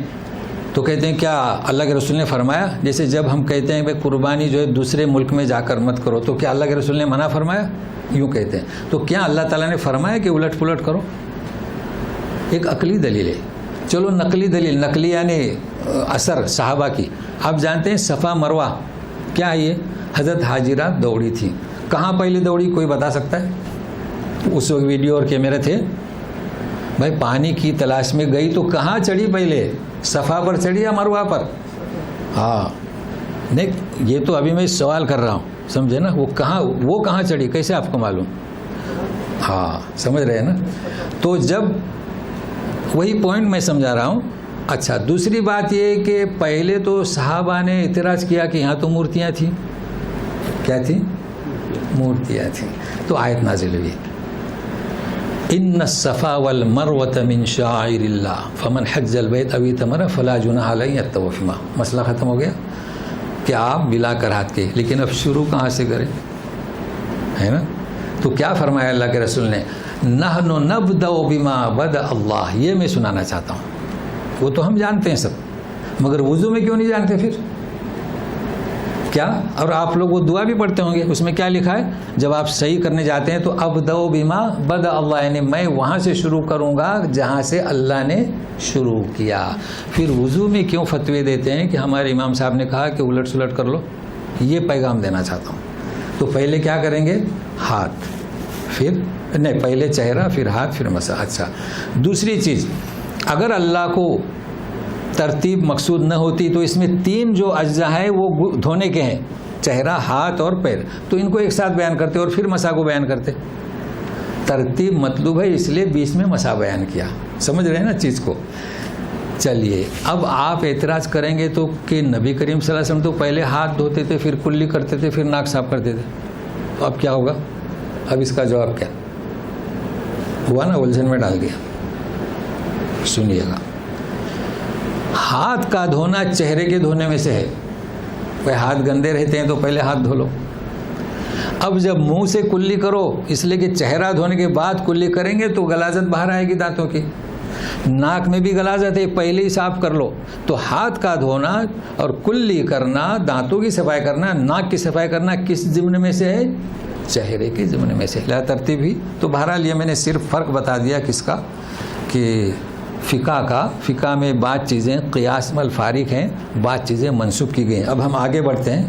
تو کہتے ہیں کیا اللہ کے رسول نے فرمایا؟ جیسے جب ہم کہتے ہیں کہ قربانی جو ہے دوسرے ملک میں جا کر مت کرو، تو کیا اللہ کے رسول نے منع فرمایا؟ یوں کہتے ہیں. تو کیا اللہ تعالیٰ نے فرمایا کہ الٹ پلٹ کرو؟ ایک عقلی دلیل ہے. چلو نقلی دلیل، نقلی یعنی اثر صحابہ کی. آپ جانتے ہیں صفا مروہ کیا ہے؟ یہ حضرت حاجرہ دوڑی تھی. کہاں پہلے دوڑی؟ کوئی بتا سکتا ہے؟ اس وقت ویڈیو اور کیمرے تھے. بھائی پانی کی تلاش میں گئی تو کہاں چڑھی پہلے؟ صفا پر چڑھی یا مروہ پر؟ ہاں نہیں، یہ تو ابھی میں سوال کر رہا ہوں، سمجھے نا؟ وہ کہاں چڑھی؟ کیسے آپ کو معلوم؟ ہاں سمجھ رہے ہیں نا؟ تو جب وہی پوائنٹ میں سمجھا رہا ہوں. اچھا، دوسری بات یہ کہ پہلے تو صحابہ نے اعتراض کیا کہ یہاں تو مورتیاں تھیں. کیا تھیں؟ مورتیاں تھیں. تو آیت نازل ہوئی، ان الصفا والمروۃ من شعائر اللہ فمن حج البیت او اعتمر فلا جناح علیہ ان یطوف بہما. مسئلہ ختم ہو گیا کہ آپ بلا کراہت کے. لیکن اب شروع کہاں سے کریں؟ ہے نا؟ تو کیا فرمایا اللہ کے رسول نے؟ نحن نبدأ بما بدأ اللہ. یہ میں سنانا چاہتا ہوں. وہ تو ہم جانتے ہیں سب، مگر وضو میں کیوں نہیں جانتے پھر؟ کیا؟ اور آپ لوگ وہ دعا بھی پڑھتے ہوں گے، اس میں کیا لکھا ہے؟ جب آپ صحیح کرنے جاتے ہیں تو ابدأ بما بدأ اللہ، یعنی میں وہاں سے شروع کروں گا جہاں سے اللہ نے شروع کیا. پھر وضو میں کیوں فتوے دیتے ہیں کہ ہمارے امام صاحب نے کہا کہ الٹ سلٹ کر لو؟ یہ پیغام دینا چاہتا ہوں. تو پہلے کیا کریں گے؟ ہاتھ، پھر نہیں، پہلے چہرہ، پھر ہاتھ، پھر مسح. اچھا، دوسری چیز، اگر اللہ کو ترتیب مقصود نہ ہوتی تو اس میں 3 جو اجزاء ہیں وہ دھونے کے ہیں، چہرہ، ہاتھ اور پیر، تو ان کو ایک ساتھ بیان کرتے اور پھر مسح کو بیان کرتے. ترتیب مطلوب ہے، اس لیے بیچ میں مسح بیان کیا. سمجھ رہے ہیں نا چیز کو؟ چلیے، اب آپ اعتراض کریں گے تو کہ نبی کریم صلی اللہ علیہ وسلم تو پہلے ہاتھ دھوتے تھے، پھر کلی کرتے تھے، پھر ناک صاف کرتے تھے. تو اب کیا ہوگا؟ اب اس کا جواب کیا ہوا نا؟ الجھن میں ڈال دیا. سنیے گا، ہاتھ کا دھونا چہرے کے دھونے میں سے ہے. بھائی ہاتھ گندے رہتے ہیں تو پہلے ہاتھ دھو لو. اب جب منہ سے کلی کرو، اس لیے کہ چہرہ دھونے کے بعد کلی کریں گے تو غلاظت باہر آئے گی دانتوں کی. ناک میں بھی غلاظت ہے، پہلے ہی صاف کر لو. تو ہاتھ کا دھونا اور کلی کرنا، دانتوں کی صفائی کرنا، ناک کی صفائی کرنا کس ضمن میں سے ہے؟ چہرے کے ضمن میں سے. لا ترتیب ہی تو بہرحال یہ میں نے صرف فرق بتا دیا کس کا کہ فقہ کا. فقہ میں بعض چیزیں قیاس مل فارق ہیں, بعض چیزیں منسوب کی گئی ہیں. اب ہم آگے بڑھتے ہیں.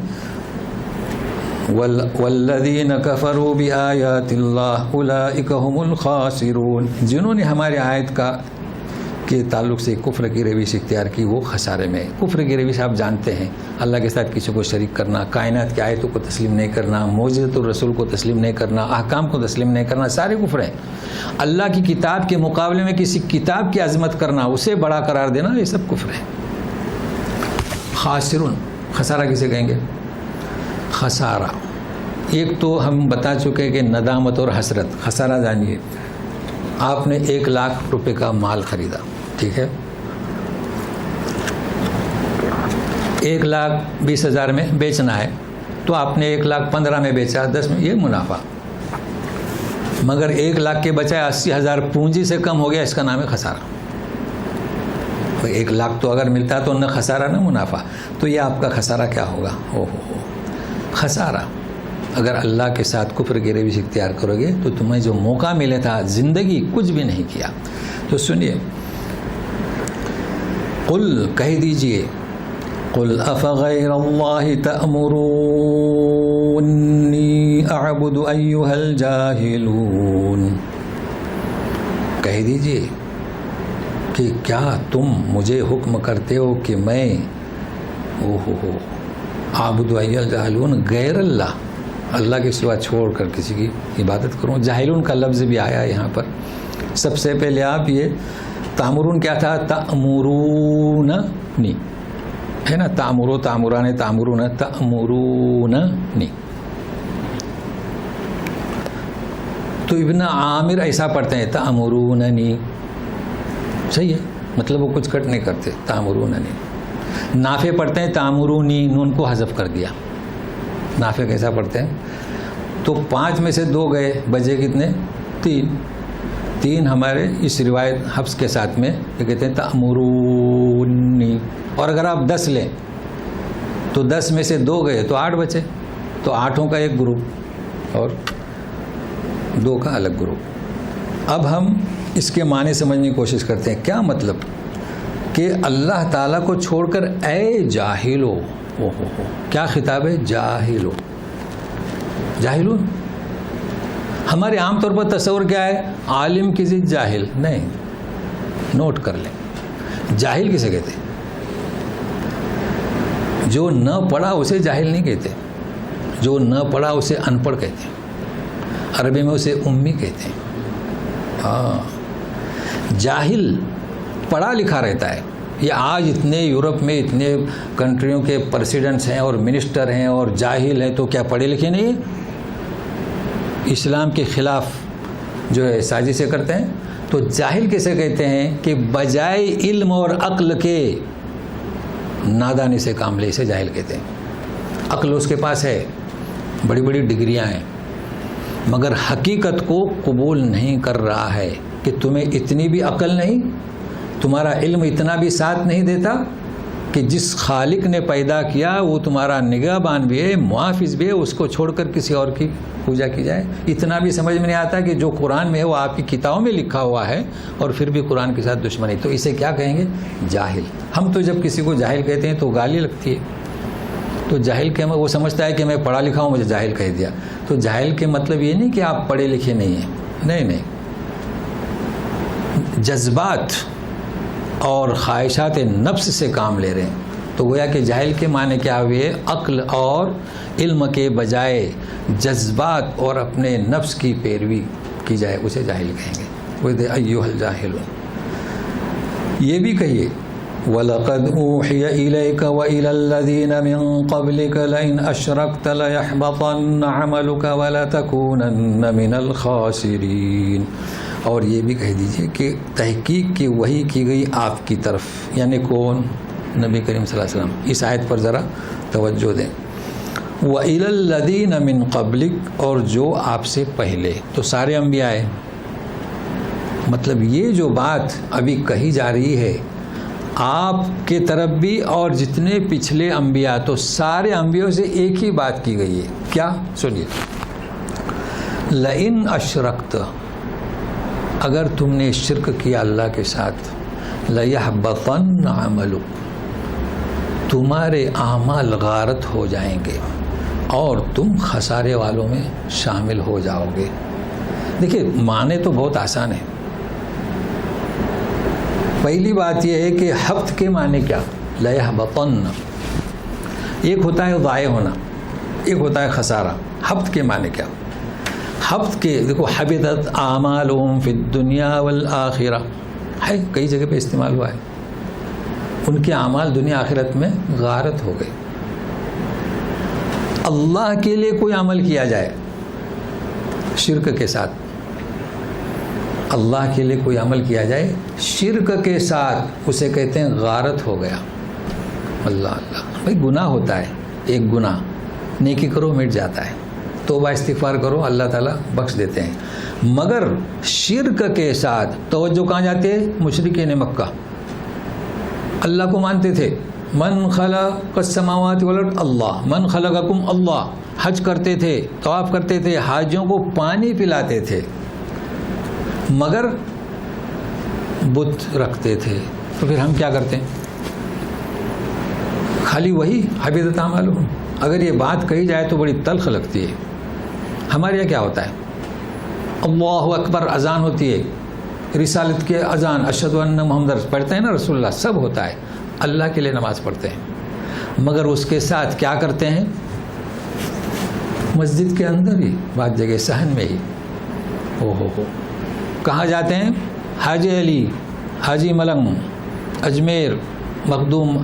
والذین کفروا بآیات اللہ اولئک هم الخاسرون. جنہوں نے ہمارے آیت کا کے تعلق سے کفر کی روش اختیار کی وہ خسارے میں. کفر کی روش آپ جانتے ہیں, اللہ کے ساتھ کسی کو شریک کرنا, کائنات کی آیتوں کو تسلیم نہیں کرنا, معجزۃ الرسول کو تسلیم نہیں کرنا, احکام کو تسلیم نہیں کرنا, سارے کفر ہیں. اللہ کی کتاب کے مقابلے میں کسی کتاب کی عظمت کرنا, اسے بڑا قرار دینا, یہ سب کفر ہے. خاسرون, خسارہ کسے کہیں گے؟ خسارہ ایک تو ہم بتا چکے کہ ندامت اور حسرت. خسارہ جانیے, آپ نے 1 لاکھ روپے کا مال خریدا, ٹھیک ہے, 1,20,000 میں بیچنا ہے, تو آپ نے 1,15,000 میں بیچا, 10 میں, یہ منافع. مگر 1 لاکھ کے بچائے 80,000 پونجی سے کم ہو گیا, اس کا نام ہے خسارہ. 1 لاکھ تو اگر ملتا تو نہ خسارہ نہ منافع. تو یہ آپ کا خسارہ کیا ہوگا؟ ہو خسارہ. اگر اللہ کے ساتھ کفر کی روش اختیار کرو گے تو تمہیں جو موقع ملے تھا زندگی کچھ بھی نہیں کیا. تو سنیے, قل کہہ دیجئے, قل افغیر اللہ تأمرونی اعبد ایھا الجاہلون. کہہ دیجئے کہ کیا تم مجھے حکم کرتے ہو کہ میں اعبد ایھا الجاہلون, غیر اللہ کے سوا چھوڑ کر کسی کی عبادت کروں. جاہلون کا لفظ بھی آیا یہاں پر. سب سے پہلے آپ یہ تامرون کیا تھا؟ تأمروننی ہے نا, تامرو تامران تامرون تأمروننی. تو ابن عامر ایسا پڑھتے ہیں تأمروننی, صحیح ہے, مطلب وہ کچھ کٹ نہیں کرتے, تأمروننی. نافع پڑھتے ہیں تأمرونی, نون کو حذف کر دیا. نافع کیسا پڑھتے ہیں؟ تو 5 میں سے 2 گئے, بجے کتنے؟ 3 ہمارے اس روایت حفص کے ساتھ میں یہ کہتے ہیں تأمرونی. اور اگر آپ 10 لیں تو 10 میں سے 2 گئے تو 8 بچے, تو 8 کا ایک گروپ اور 2 کا الگ گروپ. اب ہم اس کے معنی سمجھنے کی کوشش کرتے ہیں. کیا مطلب کہ اللہ تعالیٰ کو چھوڑ کر اے جاہلو, کیا خطاب ہے؟ جاہلو, جاہلون. ہمارے عام طور پر تصور کیا ہے؟ عالم کی ضد جاہل. نہیں, نوٹ کر لیں, جاہل کسے کہتے ہیں؟ جو نہ پڑھا اسے جاہل نہیں کہتے, جو نہ پڑھا اسے ان پڑھ کہتے ہیں, عربی میں اسے امی کہتے ہیں. ہاں, جاہل پڑھا لکھا رہتا ہے. یہ آج اتنے یورپ میں اتنے کنٹریوں کے پریسیڈنٹس ہیں اور منسٹر ہیں اور جاہل ہیں, تو کیا پڑھے لکھے نہیں ہیں؟ اسلام کے خلاف جو ہے سازشیں کرتے ہیں. تو جاہل کیسے کہتے ہیں؟ کہ بجائے علم اور عقل کے نادانی سے کام لے, اسے جاہل کہتے ہیں. عقل اس کے پاس ہے, بڑی بڑی ڈگریاں ہیں, مگر حقیقت کو قبول نہیں کر رہا ہے کہ تمہیں اتنی بھی عقل نہیں, تمہارا علم اتنا بھی ساتھ نہیں دیتا کہ جس خالق نے پیدا کیا وہ تمہارا نگہبان بھی ہے, محافظ بھی ہے, اس کو چھوڑ کر کسی اور کی پوجا کی جائے. اتنا بھی سمجھ میں نہیں آتا کہ جو قرآن میں ہے وہ آپ کی کتابوں میں لکھا ہوا ہے اور پھر بھی قرآن کے ساتھ دشمنی. تو اسے کیا کہیں گے؟ جاہل. ہم تو جب کسی کو جاہل کہتے ہیں تو گالی لگتی ہے. تو جاہل کے وہ سمجھتا ہے کہ میں پڑھا لکھا ہوں, مجھے جاہل کہہ دیا. تو جاہل کے مطلب یہ نہیں کہ آپ پڑھے لکھے نہیں ہیں, نہیں, جذبات اور خواہشات نفس سے کام لے رہے ہیں. تو گویا کہ جاہل کے معنی کیا ہوئے؟ عقل اور علم کے بجائے جذبات اور اپنے نفس کی پیروی کی جائے, اسے جاہل کہیں گے. وہ ایھا الجاہلون. یہ بھی کہیے وَلَقَدْ أُوحِيَ إِلَيْكَ وَإِلَى الَّذِينَ مِن قَبْلِكَ لَئِنْ أَشْرَكْتَ لَيَحْبَطَنَّ عَمَلُكَ وَلَتَكُونَنَّ مِنَ الْخَاسِرِينَ. اور یہ بھی کہہ دیجئے کہ تحقیق کی وحی کی گئی آپ کی طرف, یعنی کون؟ نبی کریم صلی اللہ علیہ وسلم. اس آیت پر ذرا توجہ دیں. وَإِلَى الَّذِينَ مِن قَبْلِكَ, اور جو آپ سے پہلے, تو سارے انبیاء ہیں. مطلب یہ جو بات ابھی کہی جا رہی ہے آپ کے طرف بھی اور جتنے پچھلے انبیاء, تو سارے انبیاء سے ایک ہی بات کی گئی ہے. کیا؟ سنیے. لئن اشرکت، اگر تم نے شرک کیا اللہ کے ساتھ، لیحبطن عملک، تمہارے اعمال غارت ہو جائیں گے اور تم خسارے والوں میں شامل ہو جاؤ گے۔ دیکھیے معنی تو بہت آسان ہے۔ پہلی بات یہ ہے کہ حبط کے معنی کیا؟ لیحبطن، ایک ہوتا ہے ضائع ہونا، ایک ہوتا ہے خسارہ۔ حبط کے معنی کیا؟ حبط کے دیکھو، حبطت اعمالهم فی الدنیا والآخرہ ہے، کئی جگہ پہ استعمال ہوا ہے۔ ان کے اعمال دنیا آخرت میں غارت ہو گئے۔ اللہ کے لیے کوئی عمل کیا جائے شرک کے ساتھ، اللہ کے لیے کوئی عمل کیا جائے شرک کے ساتھ، اسے کہتے ہیں غارت ہو گیا۔ اللہ اللہ بھائی، گناہ ہوتا ہے، ایک گناہ، نیکی کرو مٹ جاتا ہے، توبہ استغفار کرو اللہ تعالیٰ بخش دیتے ہیں، مگر شرک کے ساتھ توجہ کہاں جاتے ہیں؟ مشرکین مکہ اللہ کو مانتے تھے، من خلق السماوات والارض اللہ، من خلقکم اللہ، حج کرتے تھے، طواف کرتے تھے، حاجیوں کو پانی پلاتے تھے، مگر بت رکھتے تھے۔ تو پھر ہم کیا کرتے ہیں؟ خالی وہی حبطت اعمالهم۔ اگر یہ بات کہی جائے تو بڑی تلخ لگتی ہے۔ ہمارے یہاں کیا ہوتا ہے؟ اللہ اکبر اذان ہوتی ہے، رسالت کے اذان، اشہد ان محمد پڑھتے ہیں نا رسول اللہ، سب ہوتا ہے، اللہ کے لیے نماز پڑھتے ہیں، مگر اس کے ساتھ کیا کرتے ہیں؟ مسجد کے اندر ہی، بعض جگہ صحن میں ہی، ہو کہاں جاتے ہیں؟ حاجی علی، حاجی ملنگ، اجمیر، مخدوم،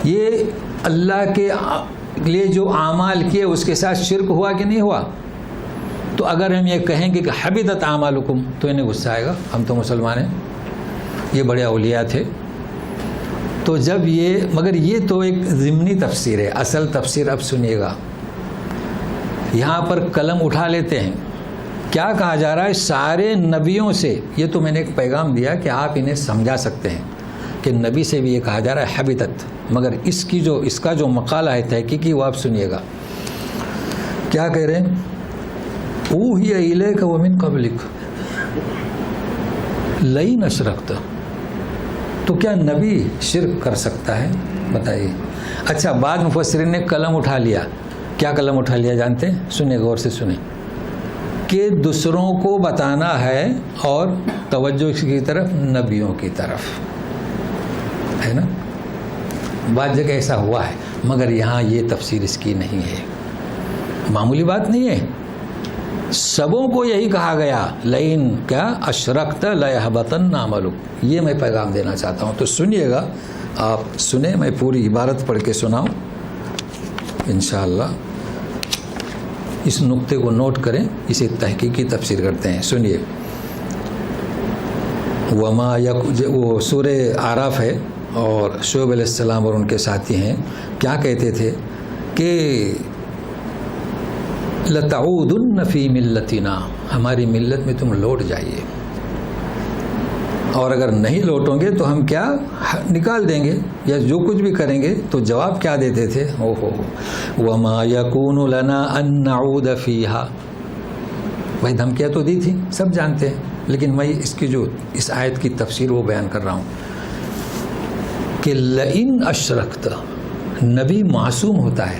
یہ اللہ کے لیے جو اعمال کیے اس کے ساتھ شرک ہوا کہ نہیں ہوا؟ تو اگر ہم یہ کہیں گے کہ حبطت اعمالکم تو انہیں غصہ آئے گا، ہم تو مسلمان ہیں، یہ بڑے اولیاء تھے۔ تو جب یہ، مگر یہ تو ایک ضمنی تفسیر ہے، اصل تفسیر اب سنیے گا۔ یہاں پر قلم اٹھا لیتے ہیں، کیا کہا جا رہا ہے؟ سارے نبیوں سے، یہ تو میں نے ایک پیغام دیا کہ آپ انہیں سمجھا سکتے ہیں کہ نبی سے بھی یہ کہا جا رہا ہے حبطت، مگر اس کا جو مقالہ ہے تحقیقی وہ آپ سنیے گا۔ کیا کہہ رہے ہیں؟ اوحی الیک ومن قبلک لئن اشرکت، تو کیا نبی شرک کر سکتا ہے؟ بتائیے۔ اچھا، بعد مفسرین نے قلم اٹھا لیا، کیا قلم اٹھا لیا جانتے ہیں؟ سنیں، غور سے سنیں، کہ دوسروں کو بتانا ہے اور توجہ کی طرف نبیوں کی طرف ہے نا۔ بعض جگہ ایسا ہوا ہے، مگر یہاں یہ تفسیر اس کی نہیں ہے، معمولی بات نہیں ہے، سبوں کو یہی کہا گیا، لئن کیا اشرکت لیحبطن عملک۔ یہ میں پیغام دینا چاہتا ہوں، تو سنیے گا، آپ سنیں، میں پوری عبارت پڑھ کے سناؤں انشاءاللہ۔ اس نقطے کو نوٹ کریں، اسے تحقیقی تفسیر کرتے ہیں، سنیے۔ وہ سورہ اعراف ہے، اور شعیب علیہ السلام اور ان کے ساتھی ہیں، کیا کہتے تھے کہ لَتَعُودُنَّ فِي مِلَّتِنَا، ہماری ملت میں تم لوٹ جائیے، اور اگر نہیں لوٹوں گے تو ہم کیا نکال دیں گے، یا جو کچھ بھی کریں گے۔ تو جواب کیا دیتے تھے؟ وَمَا يَكُونُ لَنَا أَن نَّعُودَ فِيهَا، بھائی دھمکیاں تو دی تھی، سب جانتے ہیں، لیکن میں اس کی جو اس آیت کی تفسیر وہ بیان کر رہا ہوں کہ لئن اشرکت، نبی معصوم ہوتا ہے،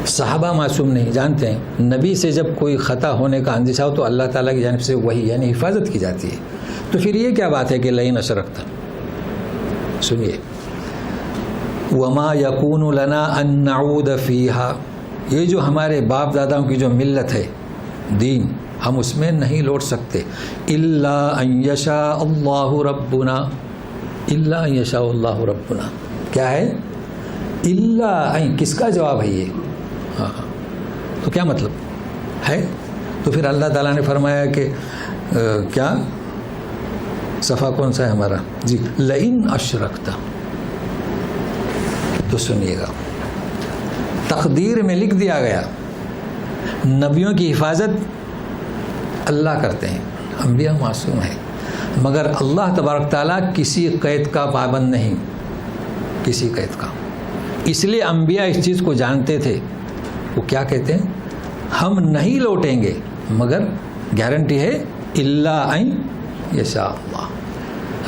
صحابہ معصوم نہیں، جانتے ہیں نبی سے جب کوئی خطا ہونے کا اندیشہ ہو تو اللہ تعالیٰ کی جانب سے وہی یعنی حفاظت کی جاتی ہے۔ تو پھر یہ کیا بات ہے کہ لئن اشرکت؟ سنیے، وما یکون لنا ان نعود فیہا، یہ جو ہمارے باپ داداؤں کی جو ملت ہے، دین، ہم اس میں نہیں لوٹ سکتے، الا ان یشاء اللہ ربنا، الا ان یشاء اللہ ربنا، کیا ہے؟ الا ان، کس کا جواب ہے یہ؟ ہاں، تو کیا مطلب ہے؟ تو پھر اللہ تعالیٰ نے فرمایا کہ کیا صفحہ کون سا ہے ہمارا؟ جی، لئن اشرکت، تو سنیے گا، تقدیر میں لکھ دیا گیا نبیوں کی حفاظت اللہ کرتے ہیں، انبیاء معصوم ہیں، مگر اللہ تبارک تعالیٰ کسی قید کا پابند نہیں، کسی قید کا۔ اس لیے انبیاء اس چیز کو جانتے تھے، وہ کیا کہتے ہیں؟ ہم نہیں لوٹیں گے مگر گارنٹی ہے الا ان یشاء اللہ،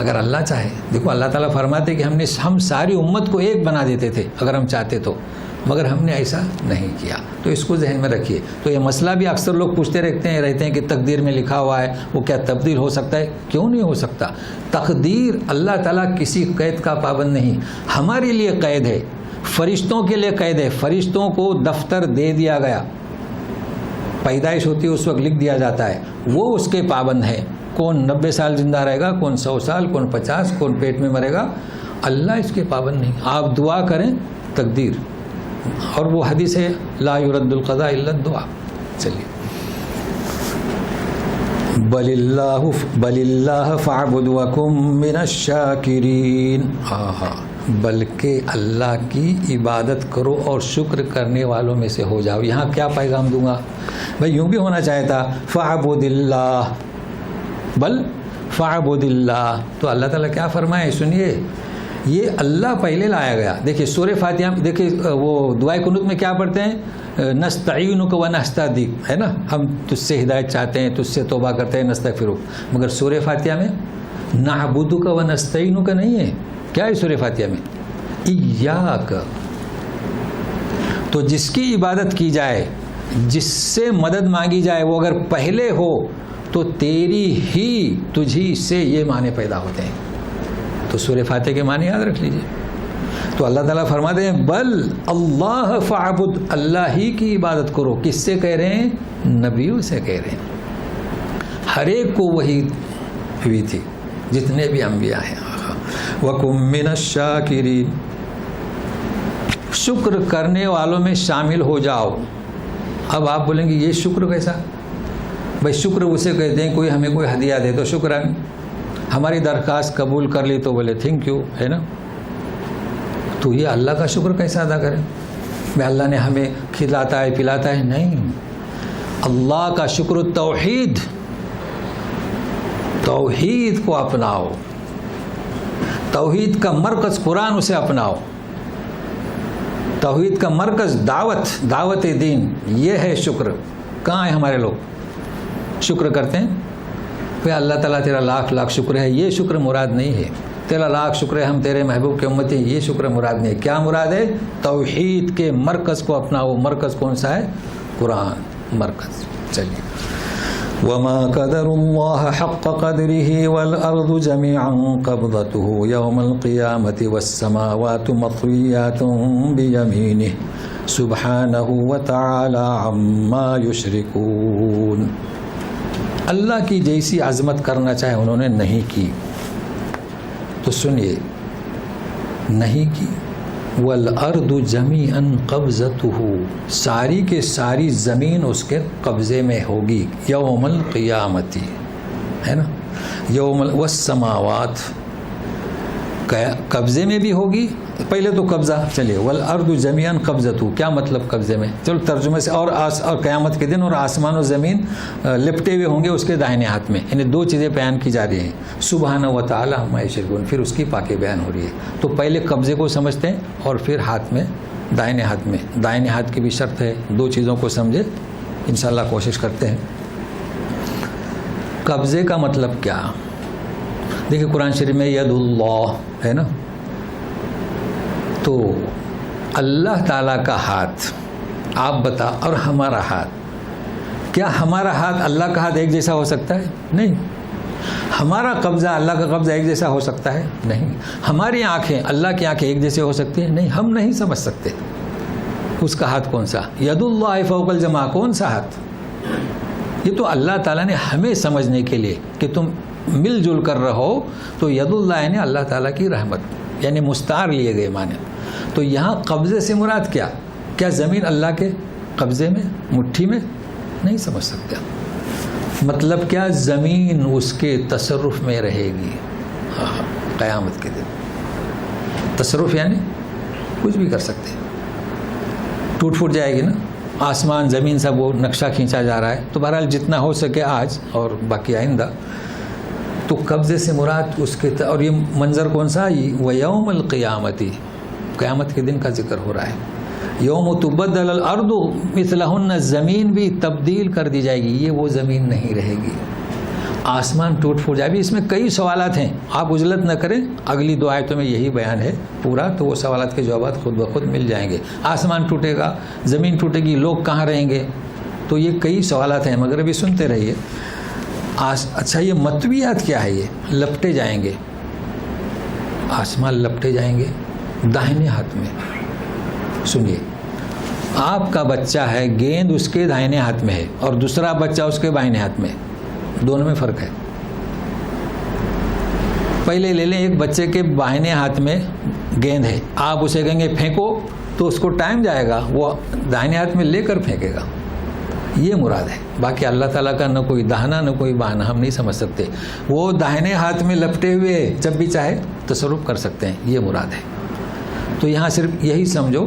اگر اللہ چاہے. دیکھو اللہ تعالیٰ فرماتے کہ ہم ساری امت کو ایک بنا دیتے تھے اگر ہم چاہتے تو، مگر ہم نے ایسا نہیں کیا. تو اس کو ذہن میں رکھیے. تو یہ مسئلہ بھی اکثر لوگ پوچھتے رہتے ہیں کہ تقدیر میں لکھا ہوا ہے وہ کیا تبدیل ہو سکتا ہے؟ کیوں نہیں ہو سکتا؟ تقدیر اللہ تعالیٰ کسی قید کا پابند نہیں. ہمارے لیے قید ہے، فرشتوں کے لیے قید ہے. فرشتوں کو دفتر دے دیا گیا، پیدائش ہوتی ہے اس وقت لکھ دیا جاتا ہے، وہ اس کے پابند ہے. کون 90 سال زندہ رہے گا، کون 100 سال، کون 50، کون پیٹ میں مرے گا، اللہ اس کے پابند نہیں. آپ دعا کریں تقدیر، اور وہ حدیث ہے لا يرد القضاء الا الدعاء. چلیے بل اللہ فاعبد وکن من الشاکرین. بلکہ اللہ کی عبادت کرو اور شکر کرنے والوں میں سے ہو جاؤ. یہاں کیا پیغام دوں گا بھائی؟ یوں بھی ہونا چاہے تھا فاعبد اللہ، بل فاعبد اللہ. تو اللہ تعالیٰ کیا فرمائے سنیے، یہ اللہ پہلے لایا گیا. دیکھیے سورہ فاتحہ، دیکھیے وہ دعائے قنوت میں کیا پڑھتے ہیں؟ نستعینک و نستہدیک، ہے نا، ہم تجھ سے ہدایت چاہتے ہیں، تجھ سے توبہ کرتے ہیں، نستغفرک. مگر سورہ فاتحہ میں نعبدک و نستعینک نہیں ہے. کیا ہے سورہ فاتحہ میں؟ ایاک. تو جس کی عبادت کی جائے، جس سے مدد مانگی جائے، وہ اگر پہلے ہو تو تیری ہی تجھی سے یہ معنی پیدا ہوتے ہیں. تو سورہ فاتحہ کے معنی یاد رکھ لیجئے. تو اللہ تعالیٰ فرماتے ہیں بل اللہ فاعبد، اللہ ہی کی عبادت کرو. کس سے کہہ رہے ہیں؟ نبیوں سے کہہ رہے ہیں. ہر ایک کو وحی ہوئی تھی، جتنے بھی انبیاء ہیں. وَكُن مِّنَ الشَّاكِرِينَ، شکر کرنے والوں میں شامل ہو جاؤ. اب آپ بولیں گے یہ شکر کیسا؟ بھائی شکر اسے کہتے ہیں کوئی ہمیں کوئی ہدیہ دے تو شکران، ہماری درخواست قبول کر لی تو بولے تھینک یو، ہے نا. تو یہ اللہ کا شکر کیسا ادا کریں؟ میں اللہ نے ہمیں کھلاتا ہے پلاتا ہے؟ نہیں. اللہ کا شکر توحید، توحید کو اپناؤ. توحید کا مرکز قرآن، اسے اپناؤ. توحید کا مرکز دعوت دین، یہ ہے شکر. کہاں ہے ہمارے لوگ شکر کرتے ہیں؟ پھر اللہ تعالیٰ تیرا لاکھ لاکھ شکر ہے، یہ شکر مراد نہیں ہے. تیرا لاکھ شکر ہے ہم تیرے محبوب کے امتی ہیں، یہ شکر مراد نہیں ہے. کیا مراد ہے؟ توحید کے مرکز کو اپنا. وہ مرکز کون سا ہے؟ قرآن مرکز. چلیے وما قدر اللہ حق قدره والارض جميعا قبضته يوم القيامة والسماوات مطويات بيمينه سبحانه وتعالى عما يشركون. اللہ کی جیسی عظمت کرنا چاہے انہوں نے نہیں کی. تو سنیے، نہیں کی. والارض جمیعا قبضته، ساری کے ساری زمین اس کے قبضے میں ہوگی یوم القیامت، ہے نا. والسماوات، قبضے میں بھی ہوگی. پہلے تو قبضہ. چلیے والارض جمیعا قبضته، کیا مطلب قبضے میں؟ چلو ترجمے سے. اور قیامت کے دن اور آسمان و زمین لپٹے ہوئے ہوں گے اس کے دائنے ہاتھ میں. انہیں دو چیزیں بیان کی جا رہی ہیں، سبحانہ و تعالی عما یشرکون، پھر اس کی پاکی بیان ہو رہی ہے. تو پہلے قبضے کو سمجھتے ہیں اور پھر ہاتھ میں، دائنے ہاتھ میں. دائنے ہاتھ کی بھی شرط ہے. دو چیزوں کو سمجھے انشاءاللہ کوشش کرتے ہیں. قبضے کا مطلب کیا؟ دیکھیں قرآن شریف میں ید اللہ ہے نا. تو اللہ تعالیٰ کا ہاتھ آپ بتا، اور ہمارا ہاتھ، کیا ہمارا ہاتھ اللہ کا ہاتھ ایک جیسا ہو سکتا ہے؟ نہیں. ہمارا قبضہ اللہ کا قبضہ ایک جیسا ہو سکتا ہے؟ نہیں. ہماری آنکھیں اللہ کی آنکھیں ایک جیسے ہو سکتی ہیں؟ نہیں. ہم نہیں سمجھ سکتے اس کا ہاتھ کون سا. ید اللہ فوق الجماع، کون سا ہاتھ؟ یہ تو اللہ تعالیٰ نے ہمیں سمجھنے کے لیے کہ تم مل جل کر رہو. تو ید اللہ یعنی اللہ تعالیٰ کی رحمت، یعنی مستعار لیے گئے معنی. تو یہاں قبضے سے مراد کیا؟ کیا زمین اللہ کے قبضے میں، مٹھی میں؟ نہیں سمجھ سکتے. مطلب کیا؟ زمین اس کے تصرف میں رہے گی قیامت کے دن. تصرف یعنی کچھ بھی کر سکتے، ٹوٹ پھوٹ جائے گی نا. آسمان زمین سب وہ نقشہ کھینچا جا رہا ہے. تو بہرحال جتنا ہو سکے آج اور باقی آئندہ. تو قبضے سے مراد اس کے اور یہ منظر کون سا؟ وَيَوْمَ الْقِيَامَةِ، قیامت کے دن کا ذکر ہو رہا ہے. یوم تبدل الارض مثلہن، زمین بھی تبدیل کر دی جائے گی، یہ وہ زمین نہیں رہے گی، آسمان ٹوٹ پھوٹ جائے گی۔ اس میں کئی سوالات ہیں، آپ عجلت نہ کریں، اگلی 2 آیتوں میں یہی بیان ہے پورا، تو وہ سوالات کے جوابات خود بخود مل جائیں گے۔ آسمان ٹوٹے گا، زمین ٹوٹے گی، لوگ کہاں رہیں گے، تو یہ کئی سوالات ہیں، مگر ابھی سنتے رہیے۔ اچھا یہ مطویات کیا ہے؟ یہ لپٹے جائیں گے، آسمان لپٹے جائیں گے داہنے ہاتھ میں۔ سنیے، آپ کا بچہ ہے، گیند اس کے دائیں ہاتھ میں ہے اور دوسرا بچہ اس کے بائیں ہاتھ میں، دونوں میں فرق ہے۔ پہلے لے لیں، ایک بچے کے بائیں ہاتھ میں گیند ہے، آپ اسے کہیں گے پھینکو تو اس کو ٹائم جائے گا، وہ دائیں ہاتھ میں لے کر پھینکے گا، یہ مراد ہے۔ باقی اللہ تعالیٰ کا نہ کوئی دہنا نہ کوئی بہانہ ہم نہیں سمجھ سکتے، وہ دائیں ہاتھ میں لپٹے ہوئے جب بھی چاہے تصرف کر سکتے ہیں، یہ مراد ہے۔ تو یہاں صرف یہی سمجھو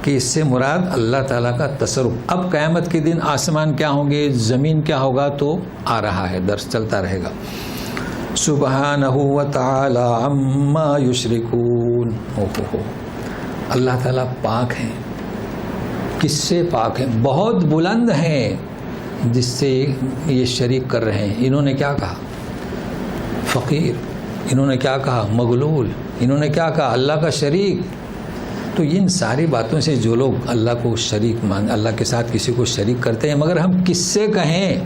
کہ اس سے مراد اللہ تعالیٰ کا تصرف۔ اب قیامت کے دن آسمان کیا ہوں گے، زمین کیا ہوگا، تو آ رہا ہے، درس چلتا رہے گا۔ سبحانہ وتعالی عما یشرکون، اللہ تعالیٰ پاک ہیں، کس سے پاک ہیں؟ بہت بلند ہیں جس سے یہ شریک کر رہے ہیں۔ انہوں نے کیا کہا؟ فقیر، انہوں نے کیا کہا؟ مغلول، انہوں نے کیا کہا؟ اللہ کا شریک۔ تو ان ساری باتوں سے جو لوگ اللہ کو شریک مان، اللہ کے ساتھ کسی کو شریک کرتے ہیں، مگر ہم کس سے کہیں؟